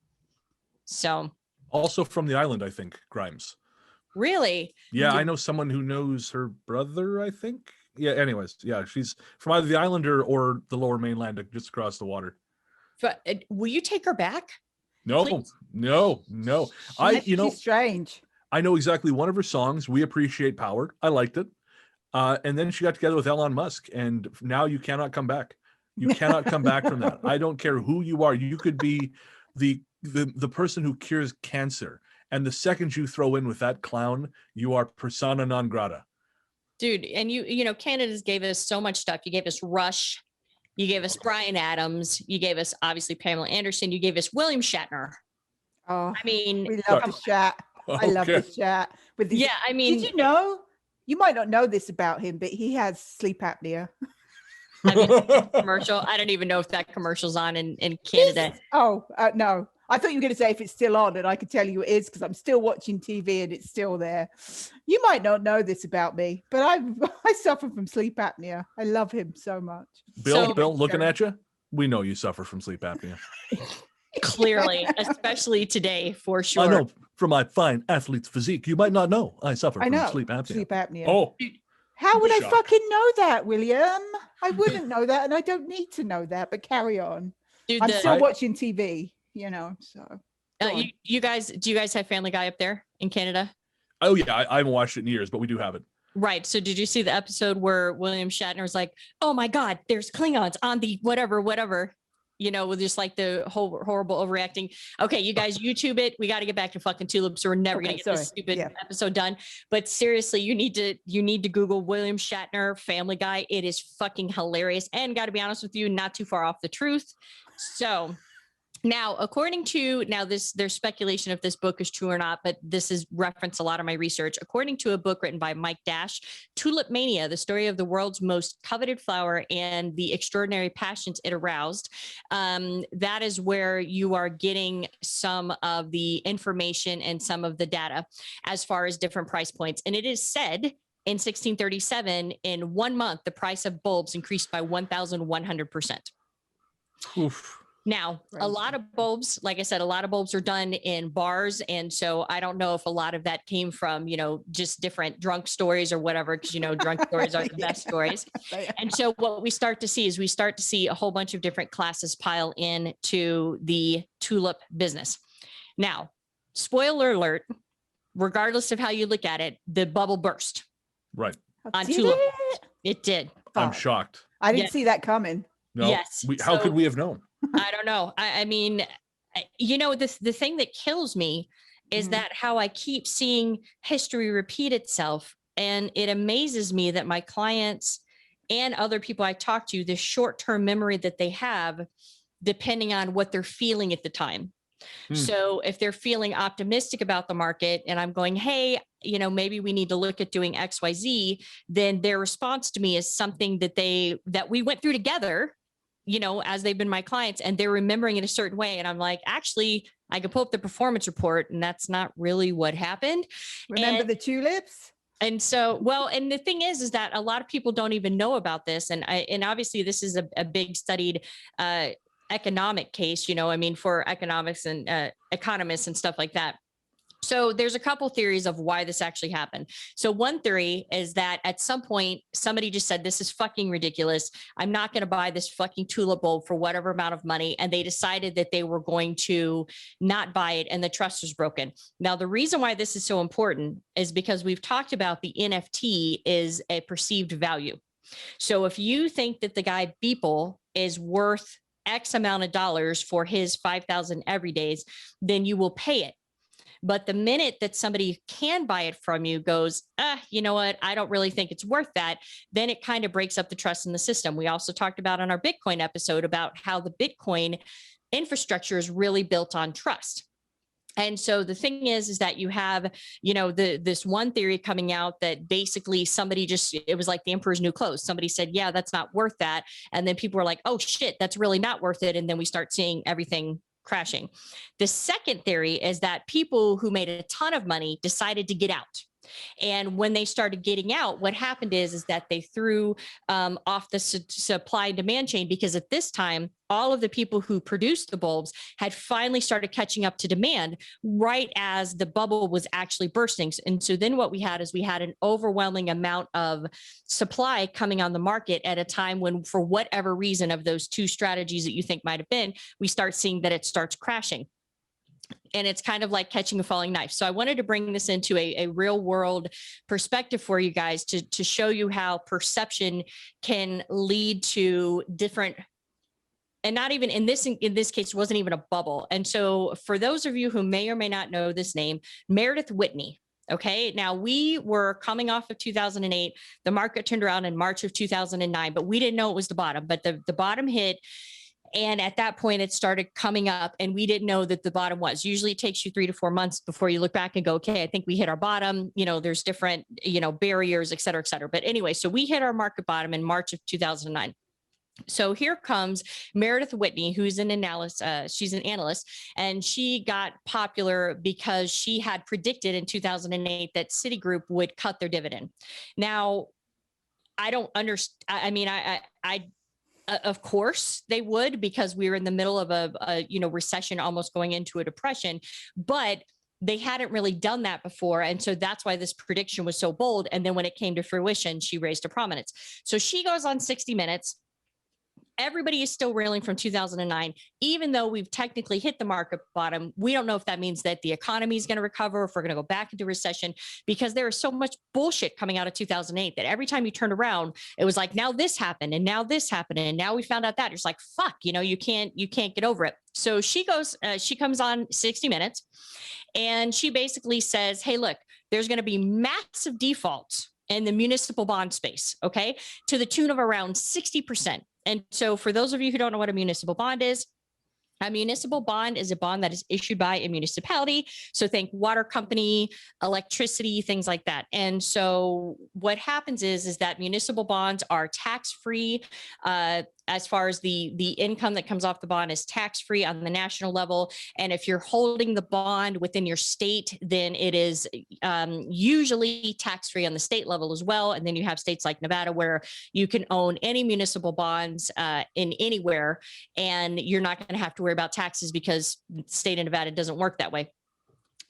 So. Also from the island, I think, Grimes. Really? Yeah, I know someone who knows her brother, I think. Yeah, anyways, yeah, she's from either the island or the lower mainland, just across the water. But will you take her back? No, Please? no. She's strange. I know exactly one of her songs, We Appreciate Power. I liked it. And then she got together with Elon Musk, and now you cannot come back. You cannot come back from that. I don't care who you are. You could be the person who cures cancer, and the second you throw in with that clown, you are persona non grata. Dude, and Canada's gave us so much stuff. You gave us Rush, you gave us Bryan Adams, you gave us obviously Pamela Anderson, you gave us William Shatner. Oh, I mean, we love the chat. I love the chat. With these, I mean, did you know? You might not know this about him, but he has sleep apnea. I mean, commercial. I don't even know if that commercial's on in Canada. No. I thought you were going to say if it's still on, and I could tell you it is because I'm still watching TV and it's still there. You might not know this about me, but I suffer from sleep apnea. I love him so much. Bill, looking at you, we know you suffer from sleep apnea. Clearly, especially today, for sure. I know from my fine athlete's physique, you might not know I suffer from sleep apnea. Sleep apnea. Oh, how would I fucking know that, William? I wouldn't know that, and I don't need to know that. But carry on. Dude, I'm still watching TV. So you guys, do you guys have Family Guy up there in Canada? Oh yeah, I haven't watched it in years, but we do have it. Right. So did you see the episode where William Shatner was like, "Oh my God, there's Klingons on the whatever," with just like the whole horrible overreacting. Okay, you guys, YouTube it. We got to get back to fucking tulips, or we're never gonna get this stupid episode done. But seriously, you need to Google William Shatner Family Guy. It is fucking hilarious, and got to be honest with you, not too far off the truth. So. Now, there's speculation if this book is true or not, but this is referenced a lot of my research. According to a book written by Mike Dash, Tulip Mania, the story of the world's most coveted flower and the extraordinary passions it aroused. That is where you are getting some of the information and some of the data as far as different price points. And it is said in 1637, in 1 month, the price of bulbs increased by 1,100%. Oof. Now, a lot of bulbs, like I said, a lot of bulbs are done in bars. And so I don't know if a lot of that came from, just different drunk stories or whatever, because, drunk stories are the best stories. And so what we start to see is a whole bunch of different classes pile into the tulip business. Now, spoiler alert, regardless of how you look at it, the bubble burst. Right. On tulip. It did. I'm shocked. I didn't see that coming. No. Yes. How could we have known? I don't know. I mean, the thing that kills me is that how I keep seeing history repeat itself. And it amazes me that my clients and other people I talk to, the short-term memory that they have, depending on what they're feeling at the time. So if they're feeling optimistic about the market and I'm going, hey, maybe we need to look at doing XYZ, then their response to me is something that we went through together, as they've been my clients, and they're remembering it a certain way. And I'm like, actually, I could pull up the performance report and that's not really what happened. Remember the tulips? And so, well, and the thing is that a lot of people don't even know about this. And obviously this is a big studied, economic case, I mean, for economics and, economists and stuff like that. So there's a couple theories of why this actually happened. So one theory is that at some point, somebody just said, this is fucking ridiculous. I'm not going to buy this fucking tulip bulb for whatever amount of money. And they decided that they were going to not buy it, and the trust was broken. Now, the reason why this is so important is because we've talked about the NFT is a perceived value. So if you think that the guy Beeple is worth X amount of dollars for his 5,000 everydays, then you will pay it. But the minute that somebody can buy it from you goes, you know what, I don't really think it's worth that, then it kind of breaks up the trust in the system. We also talked about on our Bitcoin episode about how the Bitcoin infrastructure is really built on trust. And so the thing is that you have, this one theory coming out that basically somebody it was like the emperor's new clothes. Somebody said, yeah, that's not worth that. And then people were like, oh shit, that's really not worth it. And then we start seeing everything crashing. The second theory is that people who made a ton of money decided to get out. And when they started getting out, what happened is that they threw off the supply and demand chain, because at this time, all of the people who produced the bulbs had finally started catching up to demand right as the bubble was actually bursting. And so then what we had is we had an overwhelming amount of supply coming on the market at a time when, for whatever reason of those two strategies that you think might have been, we start seeing that it starts crashing. And it's kind of like catching a falling knife. So I wanted to bring this into a real world perspective for you guys to show you how perception can lead to different, and not even in this case, it wasn't even a bubble. And so for those of you who may or may not know this name, Meredith Whitney. Okay. Now we were coming off of 2008. The market turned around in March of 2009, but we didn't know it was the bottom, but the bottom hit. And at that point, it started coming up, and we didn't know that the bottom was. Usually it takes you 3 to 4 months before you look back and go, okay, I think we hit our bottom. There's different, barriers, et cetera, et cetera. But anyway, so we hit our market bottom in March of 2009. So here comes Meredith Whitney, who's an analyst. She's an analyst, and she got popular because she had predicted in 2008 that Citigroup would cut their dividend. Now, I don't understand. I mean, of course they would, because we were in the middle of a recession, almost going into a depression, but they hadn't really done that before. And so that's why this prediction was so bold. And then when it came to fruition, she raised to prominence. So she goes on 60 Minutes. Everybody is still reeling from 2009, even though we've technically hit the market bottom. We don't know if that means that the economy is going to recover, if we're going to go back into recession, because there is so much bullshit coming out of 2008 that every time you turned around, it was like, now this happened, and now this happened, and now we found out that. It's like, fuck, you can't get over it. So she comes on 60 Minutes, and she basically says, hey, look, there's going to be massive defaults in the municipal bond space, okay, to the tune of around 60%. And so for those of you who don't know what a municipal bond is a bond that is issued by a municipality. So think water company, electricity, things like that. And so what happens is that municipal bonds are tax-free. As far as the income that comes off the bond is tax-free on the national level. And if you're holding the bond within your state, then it is usually tax-free on the state level as well. And then you have states like Nevada where you can own any municipal bonds in anywhere, and you're not going to have to worry about taxes because the state of Nevada doesn't work that way.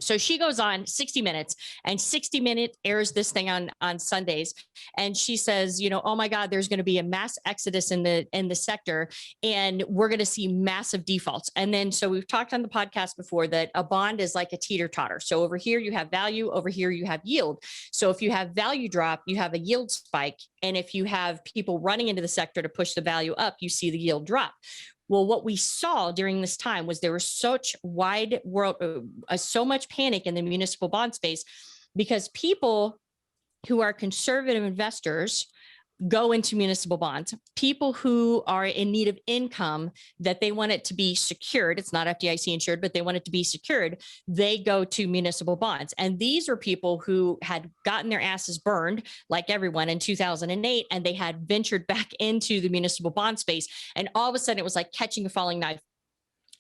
So she goes on 60 Minutes, and 60 Minutes airs this thing on Sundays. And she says, oh my God, there's going to be a mass exodus in the sector, and we're going to see massive defaults. And then, so we've talked on the podcast before that a bond is like a teeter-totter. So over here you have value, over here you have yield. So if you have value drop, you have a yield spike. And if you have people running into the sector to push the value up, you see the yield drop. Well, what we saw during this time was there was such so much panic in the municipal bond space, because people who are conservative investors go into municipal bonds. People who are in need of income that they want it to be secured, it's not FDIC insured, but they want it to be secured, they go to municipal bonds. And these are people who had gotten their asses burned, like everyone, in 2008, and they had ventured back into the municipal bond space. And all of a sudden it was like catching a falling knife.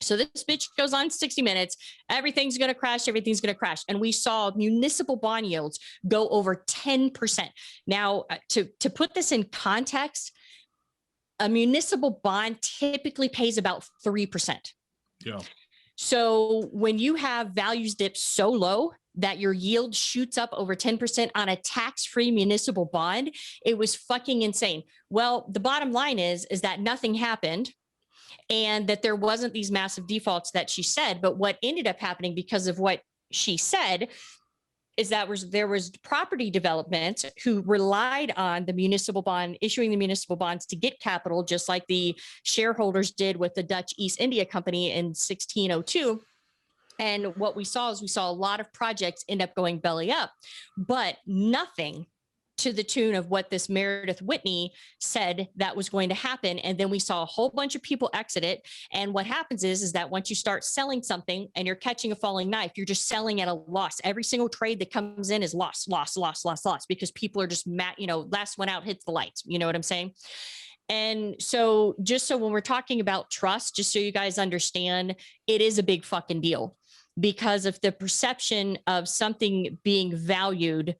So this bitch goes on 60 Minutes. Everything's going to crash. Everything's going to crash. And we saw municipal bond yields go over 10%. Now, to put this in context, a municipal bond typically pays about 3%. Yeah. So when you have values dip so low that your yield shoots up over 10% on a tax-free municipal bond, it was fucking insane. Well, the bottom line is that nothing happened, and that there wasn't these massive defaults that she said. But what ended up happening because of what she said is that there was property development who relied on the municipal bond, issuing the municipal bonds to get capital, just like the shareholders did with the Dutch East India Company in 1602. And what we saw is a lot of projects end up going belly up, but nothing to the tune of what this Meredith Whitney said that was going to happen. And then we saw a whole bunch of people exit it. And what happens is that once you start selling something and you're catching a falling knife, you're just selling at a loss. Every single trade that comes in is loss, because people are just mad, last one out hits the lights. You know what I'm saying? And so just so when we're talking about trust, just so you guys understand, it is a big fucking deal, because if the perception of something being valued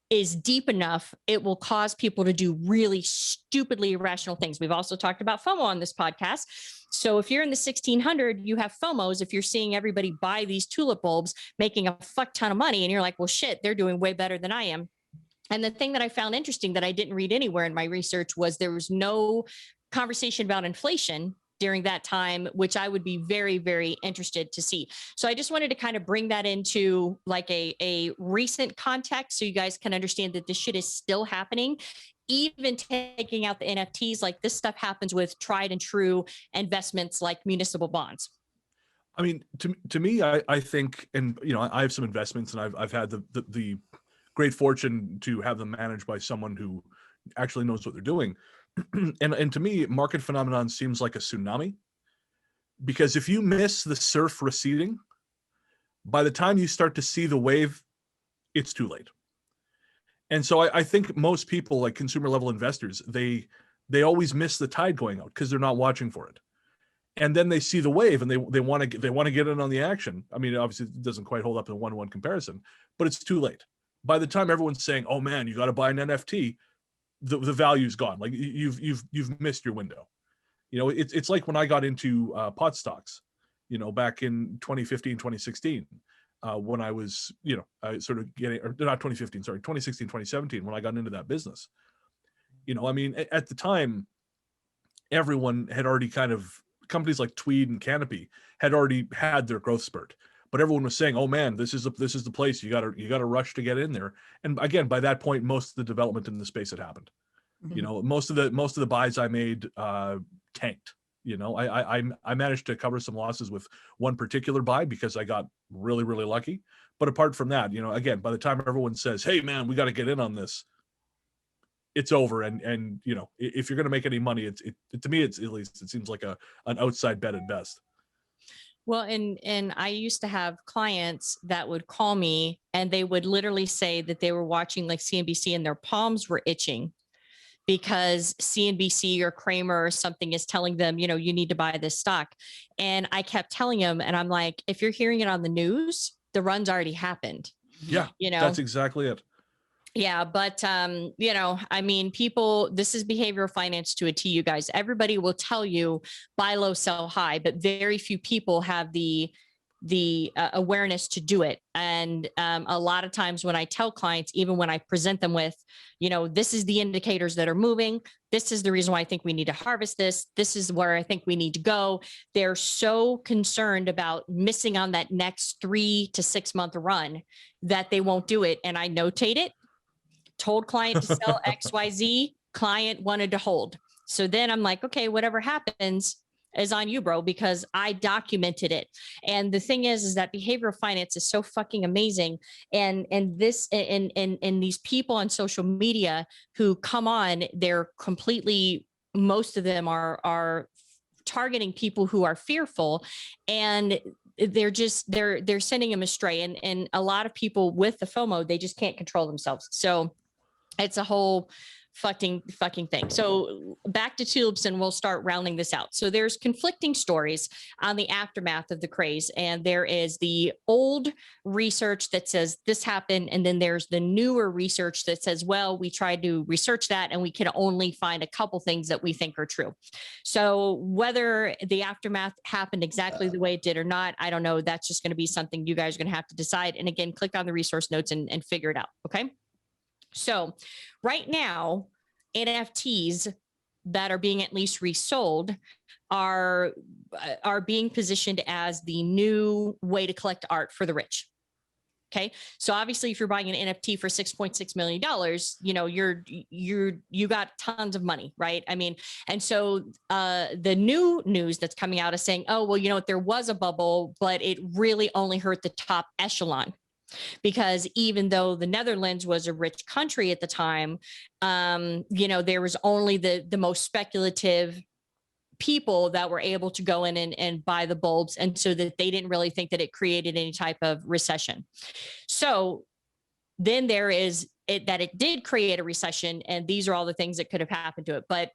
is deep enough, it will cause people to do really stupidly irrational things. We've also talked about FOMO on this podcast. So if you're in the 1600, you have FOMOs. If you're seeing everybody buy these tulip bulbs, making a fuck ton of money, and you're like, well, shit, they're doing way better than I am. And the thing that I found interesting that I didn't read anywhere in my research was there was no conversation about inflation during that time, which I would be very, very interested to see. So I just wanted to kind of bring that into like a recent context so you guys can understand that this shit is still happening. Even taking out the NFTs, like this stuff happens with tried and true investments like municipal bonds. I mean, to me, I think, and I have some investments, and I've had the great fortune to have them managed by someone who actually knows what they're doing. And to me, market phenomenon seems like a tsunami, because if you miss the surf receding, by the time you start to see the wave, it's too late. And so I think most people, like consumer level investors, they always miss the tide going out because they're not watching for it. And then they see the wave and they want to get in on the action. I mean, obviously it doesn't quite hold up in a one-to-one comparison, but it's too late. By the time everyone's saying, "Oh man, you got to buy an NFT," the value's gone. Like you've missed your window. It's like when I got into pot stocks, back in 2015, 2016, when I was, sort of getting, or not 2015, sorry, 2016, 2017, when I got into that business. I mean, at the time, everyone had already companies like Tweed and Canopy had already had their growth spurt. But everyone was saying, "Oh man, this is the place. You gotta rush to get in there." And again, by that point, most of the development in the space had happened. Mm-hmm. Most of the buys I made tanked. I managed to cover some losses with one particular buy because I got really, really lucky. But apart from that, again, by the time everyone says, "Hey man, we got to get in on this," it's over. And if you're going to make any money, it to me, it seems like an outside bet at best. Well, and I used to have clients that would call me and they would literally say that they were watching like CNBC and their palms were itching because CNBC or Kramer or something is telling them, you need to buy this stock. And I kept telling them, and I'm like, if you're hearing it on the news, the run's already happened. Yeah, that's exactly it. Yeah. But, I mean, people, this is behavioral finance to a T, you guys. Everybody will tell you buy low, sell high, but very few people have the awareness to do it. And a lot of times when I tell clients, even when I present them with, this is the indicators that are moving, this is the reason why I think we need to harvest this. This is where I think we need to go. They're so concerned about missing on that next 3 to 6 month run that they won't do it. And I notate it. Told client to sell XYZ, client wanted to hold. So then I'm like, okay, whatever happens is on you, bro, because I documented it. And the thing is that behavioral finance is so fucking amazing. And these people on social media who come on, they're completely, most of them are targeting people who are fearful, and they're sending them astray. And a lot of people with the FOMO, they just can't control themselves. So it's a whole fucking thing. So back to tulips, and we'll start rounding this out. So there's conflicting stories on the aftermath of the craze, and there is the old research that says this happened, and then there's the newer research that says, well, we tried to research that and we can only find a couple things that we think are true. So whether the aftermath happened exactly the way it did or not, I don't know. That's just going to be something you guys are going to have to decide. And again, click on the resource notes and figure it out. Okay. So right now, NFTs that are being at least resold are being positioned as the new way to collect art for the rich. Okay. So obviously if you're buying an NFT for $6.6 million, you know, you got tons of money, right? I mean, and so the new news that's coming out is saying, oh, well, you know what, there was a bubble, but it really only hurt the top echelon. Because even though the Netherlands was a rich country at the time, you know, there was only the most speculative people that were able to go in and buy the bulbs. And so that they didn't really think that it created any type of recession. So then there is it that it did create a recession. And these are all the things that could have happened to it. But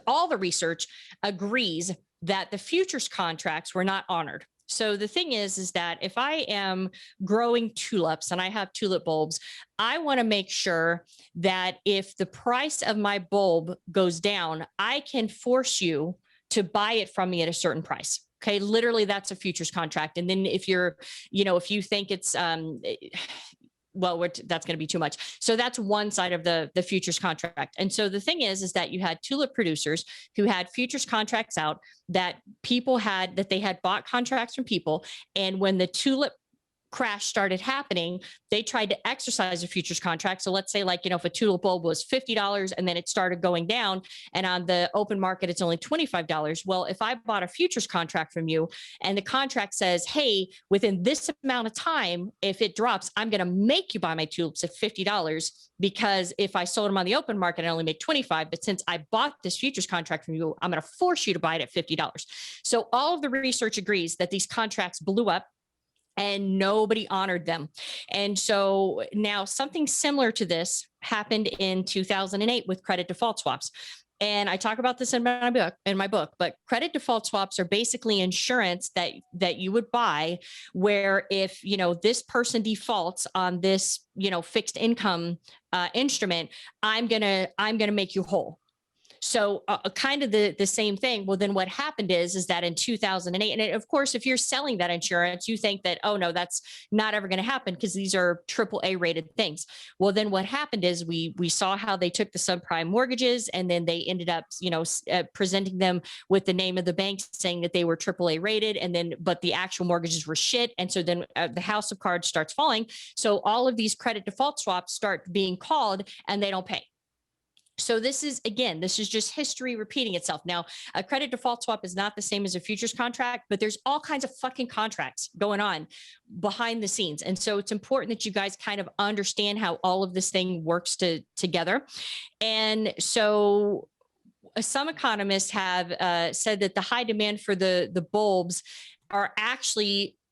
all the research agrees that the futures contracts were not honored. So the thing is that if I am growing tulips and I have tulip bulbs, I want to make sure that if the price of my bulb goes down, I can force you to buy it from me at a certain price. Okay. Literally that's a futures contract. And then if you're, you know, if you think it's, well, that's going to be too much. So that's one side of the futures contract. And so the thing is that you had tulip producers who had futures contracts out that people had, that they had bought contracts from people. And when the tulip crash started happening, they tried to exercise a futures contract. So let's say, like, you know, if a tulip bulb was $50 and then it started going down and on the open market, it's only $25. Well, if I bought a futures contract from you and the contract says, hey, within this amount of time, if it drops, I'm going to make you buy my tulips at $50, because if I sold them on the open market, I only make $25. But since I bought this futures contract from you, I'm going to force you to buy it at $50. So all of the research agrees that these contracts blew up and nobody honored them. And so now something similar to this happened in 2008 with credit default swaps. And I talk about this in my book, but credit default swaps are basically insurance that you would buy, where if, you know, this person defaults on this, you know, fixed income instrument, I'm going to make you whole. So kind of the same thing. Well, then what happened is that in 2008, and of course, if you're selling that insurance, you think that, oh no, that's not ever going to happen because these are AAA rated things. Well, then what happened is we saw how they took the subprime mortgages and then they ended up, you know, presenting them with the name of the bank saying that they were AAA rated, and then, but the actual mortgages were shit. And so then the house of cards starts falling. So all of these credit default swaps start being called and they don't pay. So this is just history repeating itself. Now, a credit default swap is not the same as a futures contract, but there's all kinds of fucking contracts going on behind the scenes. And so it's important that you guys kind of understand how all of this thing works together. And so some economists have said that the high demand for the bulbs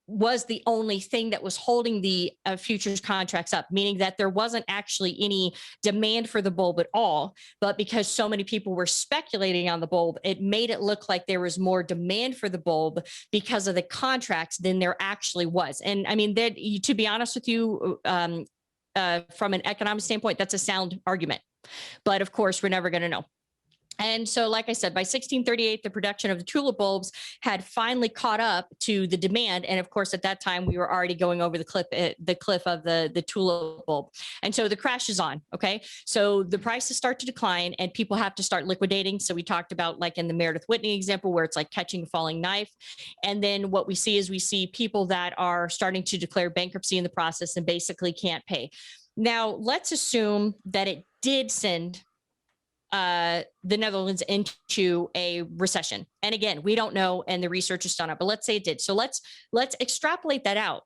was the only thing that was holding the futures contracts up, meaning that there wasn't actually any demand for the bulb at all. But because so many people were speculating on the bulb, it made it look like there was more demand for the bulb because of the contracts than there actually was. And I mean, to be honest with you, from an economic standpoint, that's a sound argument. But of course, we're never going to know. And so, like I said, by 1638, the production of the tulip bulbs had finally caught up to the demand. And of course, at that time, we were already going over the cliff of the tulip bulb. And so the crash is on. Okay. So the prices start to decline and people have to start liquidating. So we talked about, like in the Meredith Whitney example, where it's like catching a falling knife. And then what we see people that are starting to declare bankruptcy in the process and basically can't pay. Now, let's assume that it did send the Netherlands into a recession. And again, we don't know, and the research is done up, but let's say it did. So let's extrapolate that out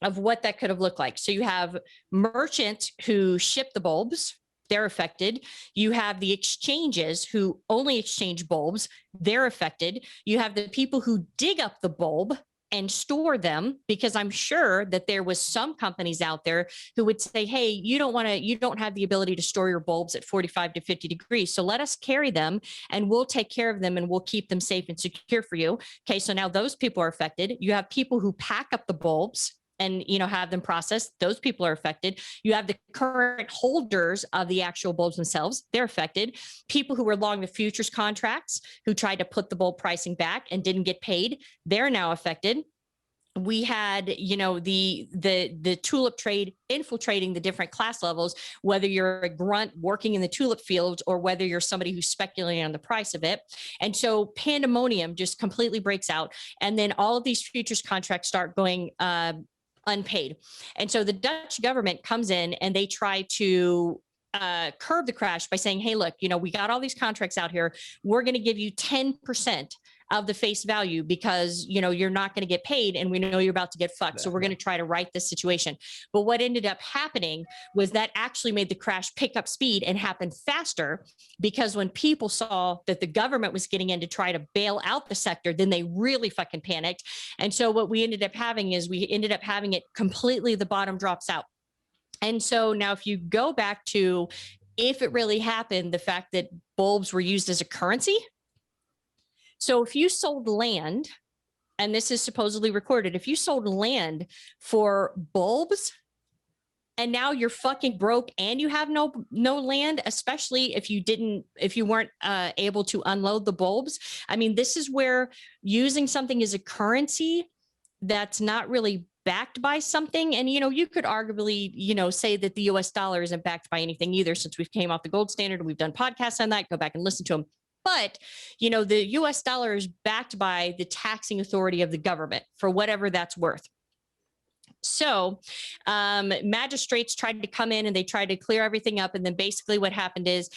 of what that could have looked like. So you have merchants who ship the bulbs, they're affected. You have the exchanges who only exchange bulbs, they're affected. You have the people who dig up the bulb and store them, because I'm sure that there was some companies out there who would say, hey, you don't have the ability to store your bulbs at 45 to 50 degrees. So let us carry them and we'll take care of them and we'll keep them safe and secure for you. Okay. So now those people are affected. You have people who pack up the bulbs and, have them processed. Those people are affected. You have the current holders of the actual bulbs themselves. They're affected. People who were long the futures contracts, who tried to put the bulb pricing back and didn't get paid, they're now affected. We had, the tulip trade infiltrating the different class levels, whether you're a grunt working in the tulip fields or whether you're somebody who's speculating on the price of it. And so pandemonium just completely breaks out. And then all of these futures contracts start going unpaid. And so the Dutch government comes in and they try to curb the crash by saying, hey, look, we got all these contracts out here. We're going to give you 10% of the face value because, you're not going to get paid and we know you're about to get fucked. So we're going to try to right this situation. But what ended up happening was that actually made the crash pick up speed and happen faster, because when people saw that the government was getting in to try to bail out the sector, then they really fucking panicked. And so what we ended up having is it completely, the bottom drops out. And so now if you go back to, if it really happened, the fact that bulbs were used as a currency. So if you sold land, and this is supposedly recorded, if you sold land for bulbs and now you're fucking broke and you have no land, especially if you weren't able to unload the bulbs. I mean, this is where using something as a currency that's not really backed by something. And, you could arguably, say that the US dollar isn't backed by anything either, since we've came off the gold standard and we've done podcasts on that. Go back and listen to them. But, the US dollar is backed by the taxing authority of the government for whatever that's worth. So magistrates tried to come in and they tried to clear everything up. And then basically what happened is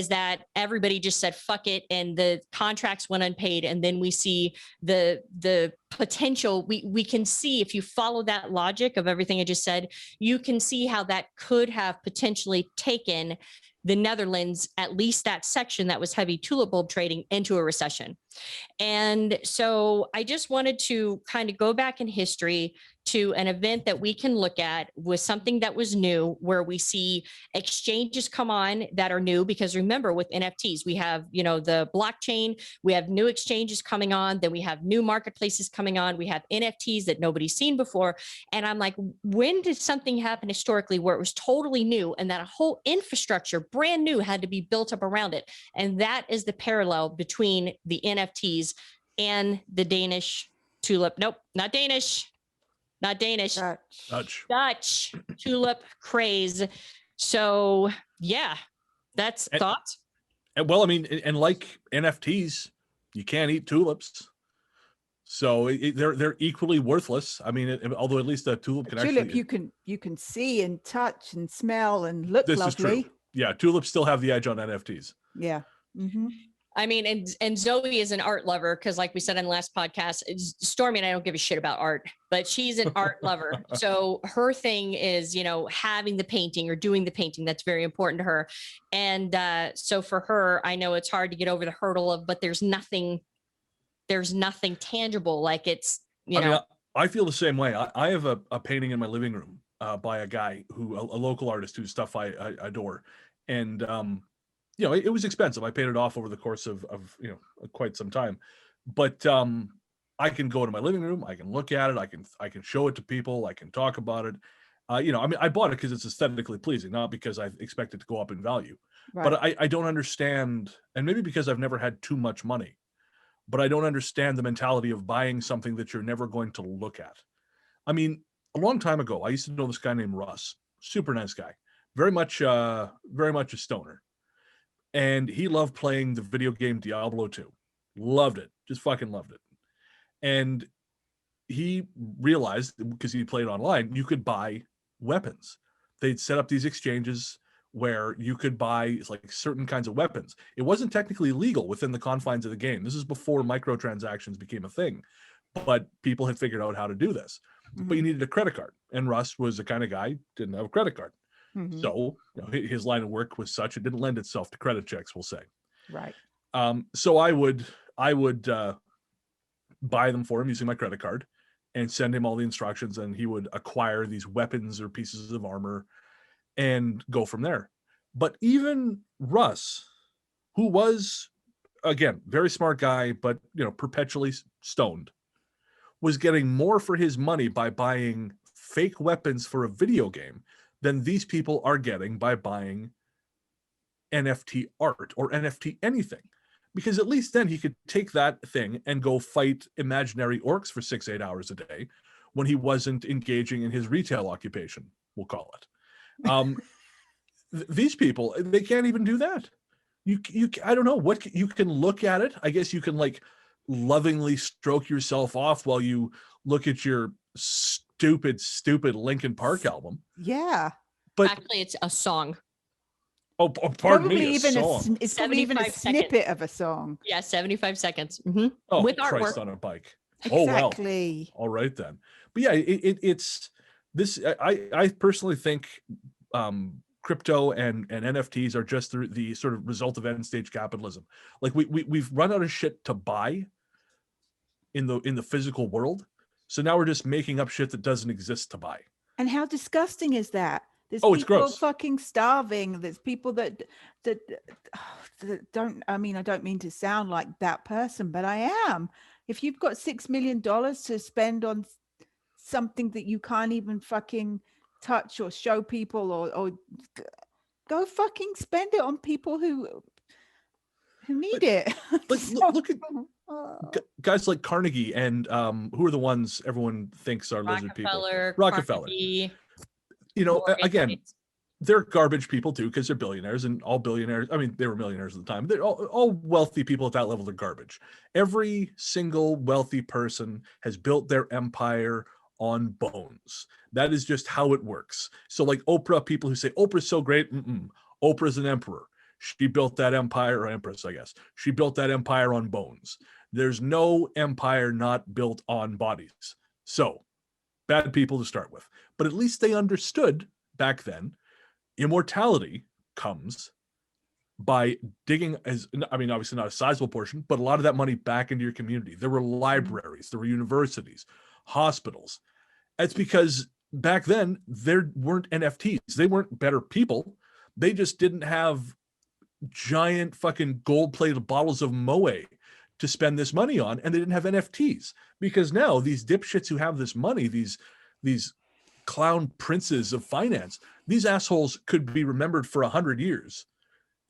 that everybody just said, fuck it. And the contracts went unpaid. And then we see the potential. We can see, if you follow that logic of everything I just said, you can see how that could have potentially taken the Netherlands, at least that section that was heavy tulip bulb trading, into a recession. And so I just wanted to kind of go back in history to an event that we can look at with something that was new, where we see exchanges come on that are new. Because remember, with NFTs, we have, the blockchain, we have new exchanges coming on, then we have new marketplaces coming on, we have NFTs that nobody's seen before. And I'm like, when did something happen historically where it was totally new and that a whole infrastructure, brand new, had to be built up around it? And that is the parallel between the NFTs and the Danish tulip. Nope, not Danish. Not Danish. Dutch tulip craze. So yeah, that's thoughts. And well, I mean, and like NFTs, you can't eat tulips, so they're equally worthless. I mean, although at least a tulip can tulip you can see and touch and smell and look this lovely. Is true. Yeah, tulips still have the edge on NFTs. Yeah. Mm-hmm. I mean, and Zoe is an art lover, because like we said in the last podcast, Stormy and I don't give a shit about art, but she's an art lover. So her thing is, having the painting or doing the painting. That's very important to her. And so for her, I know it's hard to get over the hurdle of, but there's nothing tangible. Like it's, I mean, I feel the same way. I have a painting in my living room by a guy a local artist whose stuff I adore. And, it was expensive. I paid it off over the course of quite some time, but I can go into my living room. I can look at it. I can show it to people. I can talk about it. I mean, I bought it because it's aesthetically pleasing, not because I expect it to go up in value. Right. But I don't understand, and maybe because I've never had too much money, but I don't understand the mentality of buying something that you're never going to look at. I mean, a long time ago, I used to know this guy named Russ, super nice guy, very much a stoner. And he loved playing the video game Diablo 2. Loved it. Just fucking loved it. And he realized, because he played online, you could buy weapons. They'd set up these exchanges where you could buy like certain kinds of weapons. It wasn't technically legal within the confines of the game. This is before microtransactions became a thing. But people had figured out how to do this. Mm-hmm. But you needed a credit card. And Russ was the kind of guy didn't have a credit card. Mm-hmm. So his line of work was such it didn't lend itself to credit checks, we'll say. Right. So I would buy them for him using my credit card, and send him all the instructions, and he would acquire these weapons or pieces of armor and go from there. But even Russ, who was, again, very smart guy, but perpetually stoned, was getting more for his money by buying fake weapons for a video game than these people are getting by buying NFT art or NFT anything. Because at least then he could take that thing and go fight imaginary orcs for 6-8 hours a day when he wasn't engaging in his retail occupation, we'll call it. These people, they can't even do that. You I don't know what you can look at it. I guess you can like lovingly stroke yourself off while you look at your stupid Linkin Park album. Yeah. But actually, it's a song. Oh, pardon me, It's probably even a 75 snippet of a song. Yeah, 75 seconds. Mm-hmm. Oh, With Christ artwork. on a bike. Exactly. Oh, well. All right then. But yeah, it's this. I personally think crypto and NFTs are just the sort of result of end stage capitalism. Like we've run out of shit to buy in the physical world, so now we're just making up shit that doesn't exist to buy. And how disgusting is that? There's It's people gross. fucking starving. There's people that don't, I don't mean to sound like that person, but I am. If you've got $6 million to spend on something that you can't even fucking touch or show people, or go fucking spend it on people who need it. Like look at guys like Carnegie and who are the ones everyone thinks are lizard people? Rockefeller. Carnegie, Again, they're garbage people too, because they're billionaires, and all billionaires, they were millionaires at the time. They're all wealthy people at that level are garbage. Every single wealthy person has built their empire on bones. That is just how it works. So like Oprah, people who say Oprah's so great, Oprah's an emperor. She built that empire, or empress, I guess. She built that empire on bones. There's no empire not built on bodies. So bad people to start with. But at least they understood back then immortality comes by digging, obviously not a sizable portion, but a lot of that money back into your community. There were libraries, there were universities, hospitals. That's because back then there weren't NFTs. They weren't better people. They just didn't have giant fucking gold-plated bottles of Moe to spend this money on, and they didn't have NFTs. Because now these dipshits who have this money, these clown princes of finance, these assholes could be remembered for 100 years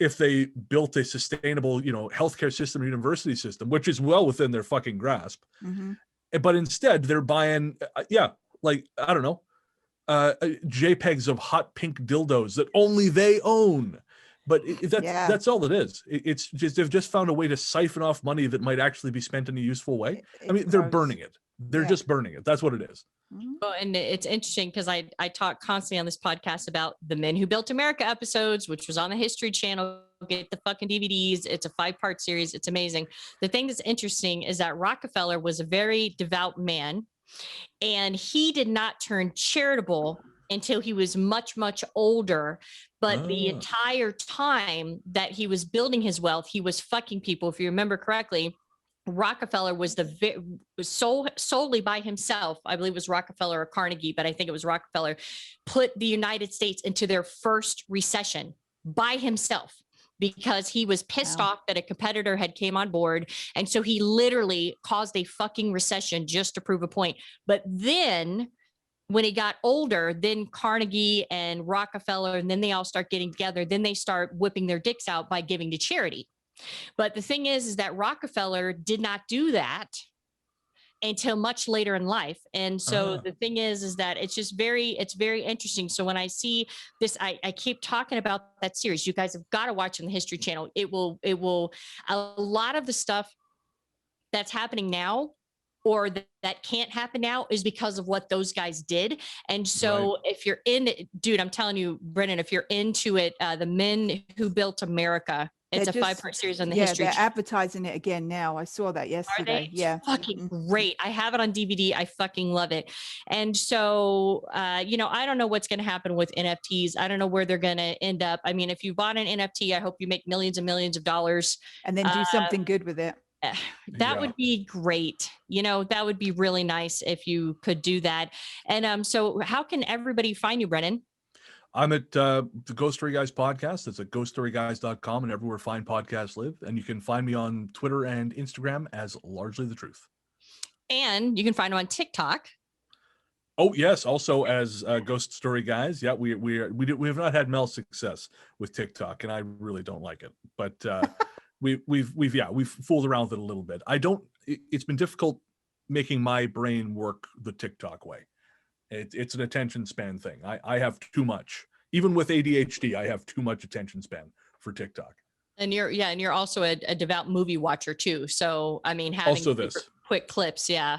if they built a sustainable, healthcare system, university system, which is well within their fucking grasp. Mm-hmm. But instead they're buying, JPEGs of hot pink dildos that only they own. But that's all it is. It's just, they've just found a way to siphon off money that might actually be spent in a useful way. They're burning it. They're just burning it. That's what it is. Well, and it's interesting because I talk constantly on this podcast about the Men Who Built America episodes, which was on the History Channel. Get the fucking DVDs. It's a 5-part series. It's amazing. The thing that's interesting is that Rockefeller was a very devout man, and he did not turn charitable until he was much, much older. But the entire time that he was building his wealth, he was fucking people. If you remember correctly, Rockefeller was solely by himself. I believe it was Rockefeller or Carnegie, but I think it was Rockefeller, put the United States into their first recession by himself, because he was pissed off that a competitor had came on board. And so he literally caused a fucking recession just to prove a point. But then when he got older, then Carnegie and Rockefeller, and then they all start getting together. Then they start whipping their dicks out by giving to charity. But the thing is that Rockefeller did not do that until much later in life. And so the thing is that it's very interesting. So when I see this, I keep talking about that series. You guys have got to watch on the History Channel. It will, a lot of the stuff that's happening now, or that can't happen now, is because of what those guys did. And so if you're in it, dude, I'm telling you, Brennan, if you're into it, the Men Who Built America, it's a 5-part series on the History. They're advertising it again now. I saw that yesterday. Are they? Yeah. Fucking great. I have it on DVD. I fucking love it. And so, I don't know what's going to happen with NFTs. I don't know where they're going to end up. If you bought an NFT, I hope you make millions and millions of dollars. And then do something good with it. That Yeah. would be great. That would be really nice if you could do that. And so how can everybody find you, Brennan? I'm at the Ghost Story Guys podcast. It's at ghoststoryguys.com and everywhere fine podcasts live. And you can find me on Twitter and Instagram as Largely the Truth. And you can find him on TikTok. Oh yes, also as Ghost Story Guys. Yeah, we have not had Mel's success with TikTok, and I really don't like it. But we've fooled around with it a little bit. It's been difficult making my brain work the TikTok way. It's an attention span thing. I have too much. Even with ADHD, I have too much attention span for TikTok. And you're also a devout movie watcher too. So I mean, having Also this. quick clips, yeah,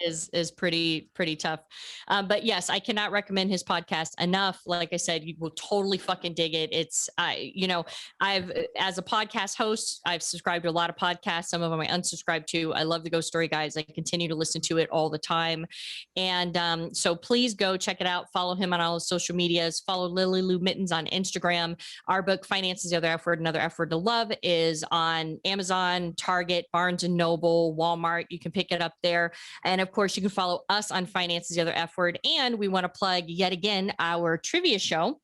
is pretty tough. But yes, I cannot recommend his podcast enough. Like I said, you will totally fucking dig it. I've as a podcast host, I've subscribed to a lot of podcasts. Some of them I unsubscribed to. I love the Ghost Story Guys. I continue to listen to it all the time. And so please go check it out. Follow him on all his social medias. Follow Lily Lou Mittens on Instagram. Our book, Finance is the Other F Word, Another F Word to Love, is on Amazon, Target, Barnes and Noble, Walmart. You can pick it up there. And of course, you can follow us on Finance is the Other F Word. And we want to plug yet again our trivia show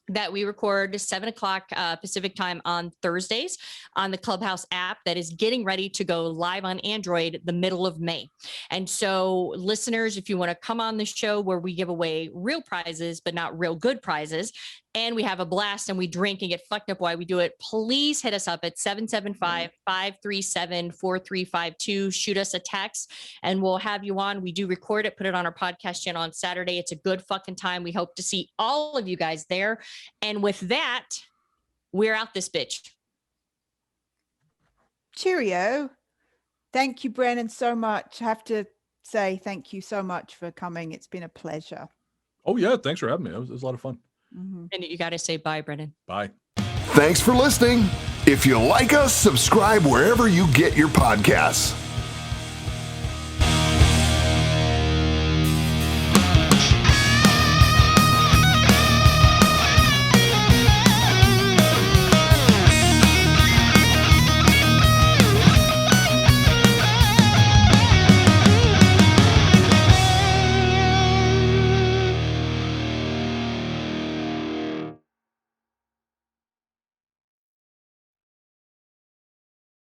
that we record 7:00 Pacific time on Thursdays on the Clubhouse app that is getting ready to go live on Android the middle of May. And so listeners, if you want to come on the show where we give away real prizes, but not real good prizes, and we have a blast and we drink and get fucked up while we do it, please hit us up at 775-537-4352. Shoot us a text and we'll have you on. We do record it, put it on our podcast channel on Saturday. It's a good fucking time. We hope to see all of you guys there. And with that, we're out this bitch. Cheerio. Thank you, Brennan, so much. I have to say thank you so much for coming. It's been a pleasure. Oh yeah, thanks for having me. It was a lot of fun. Mm-hmm. And you got to say bye, Brennan. Bye. Thanks for listening. If you like us, subscribe wherever you get your podcasts.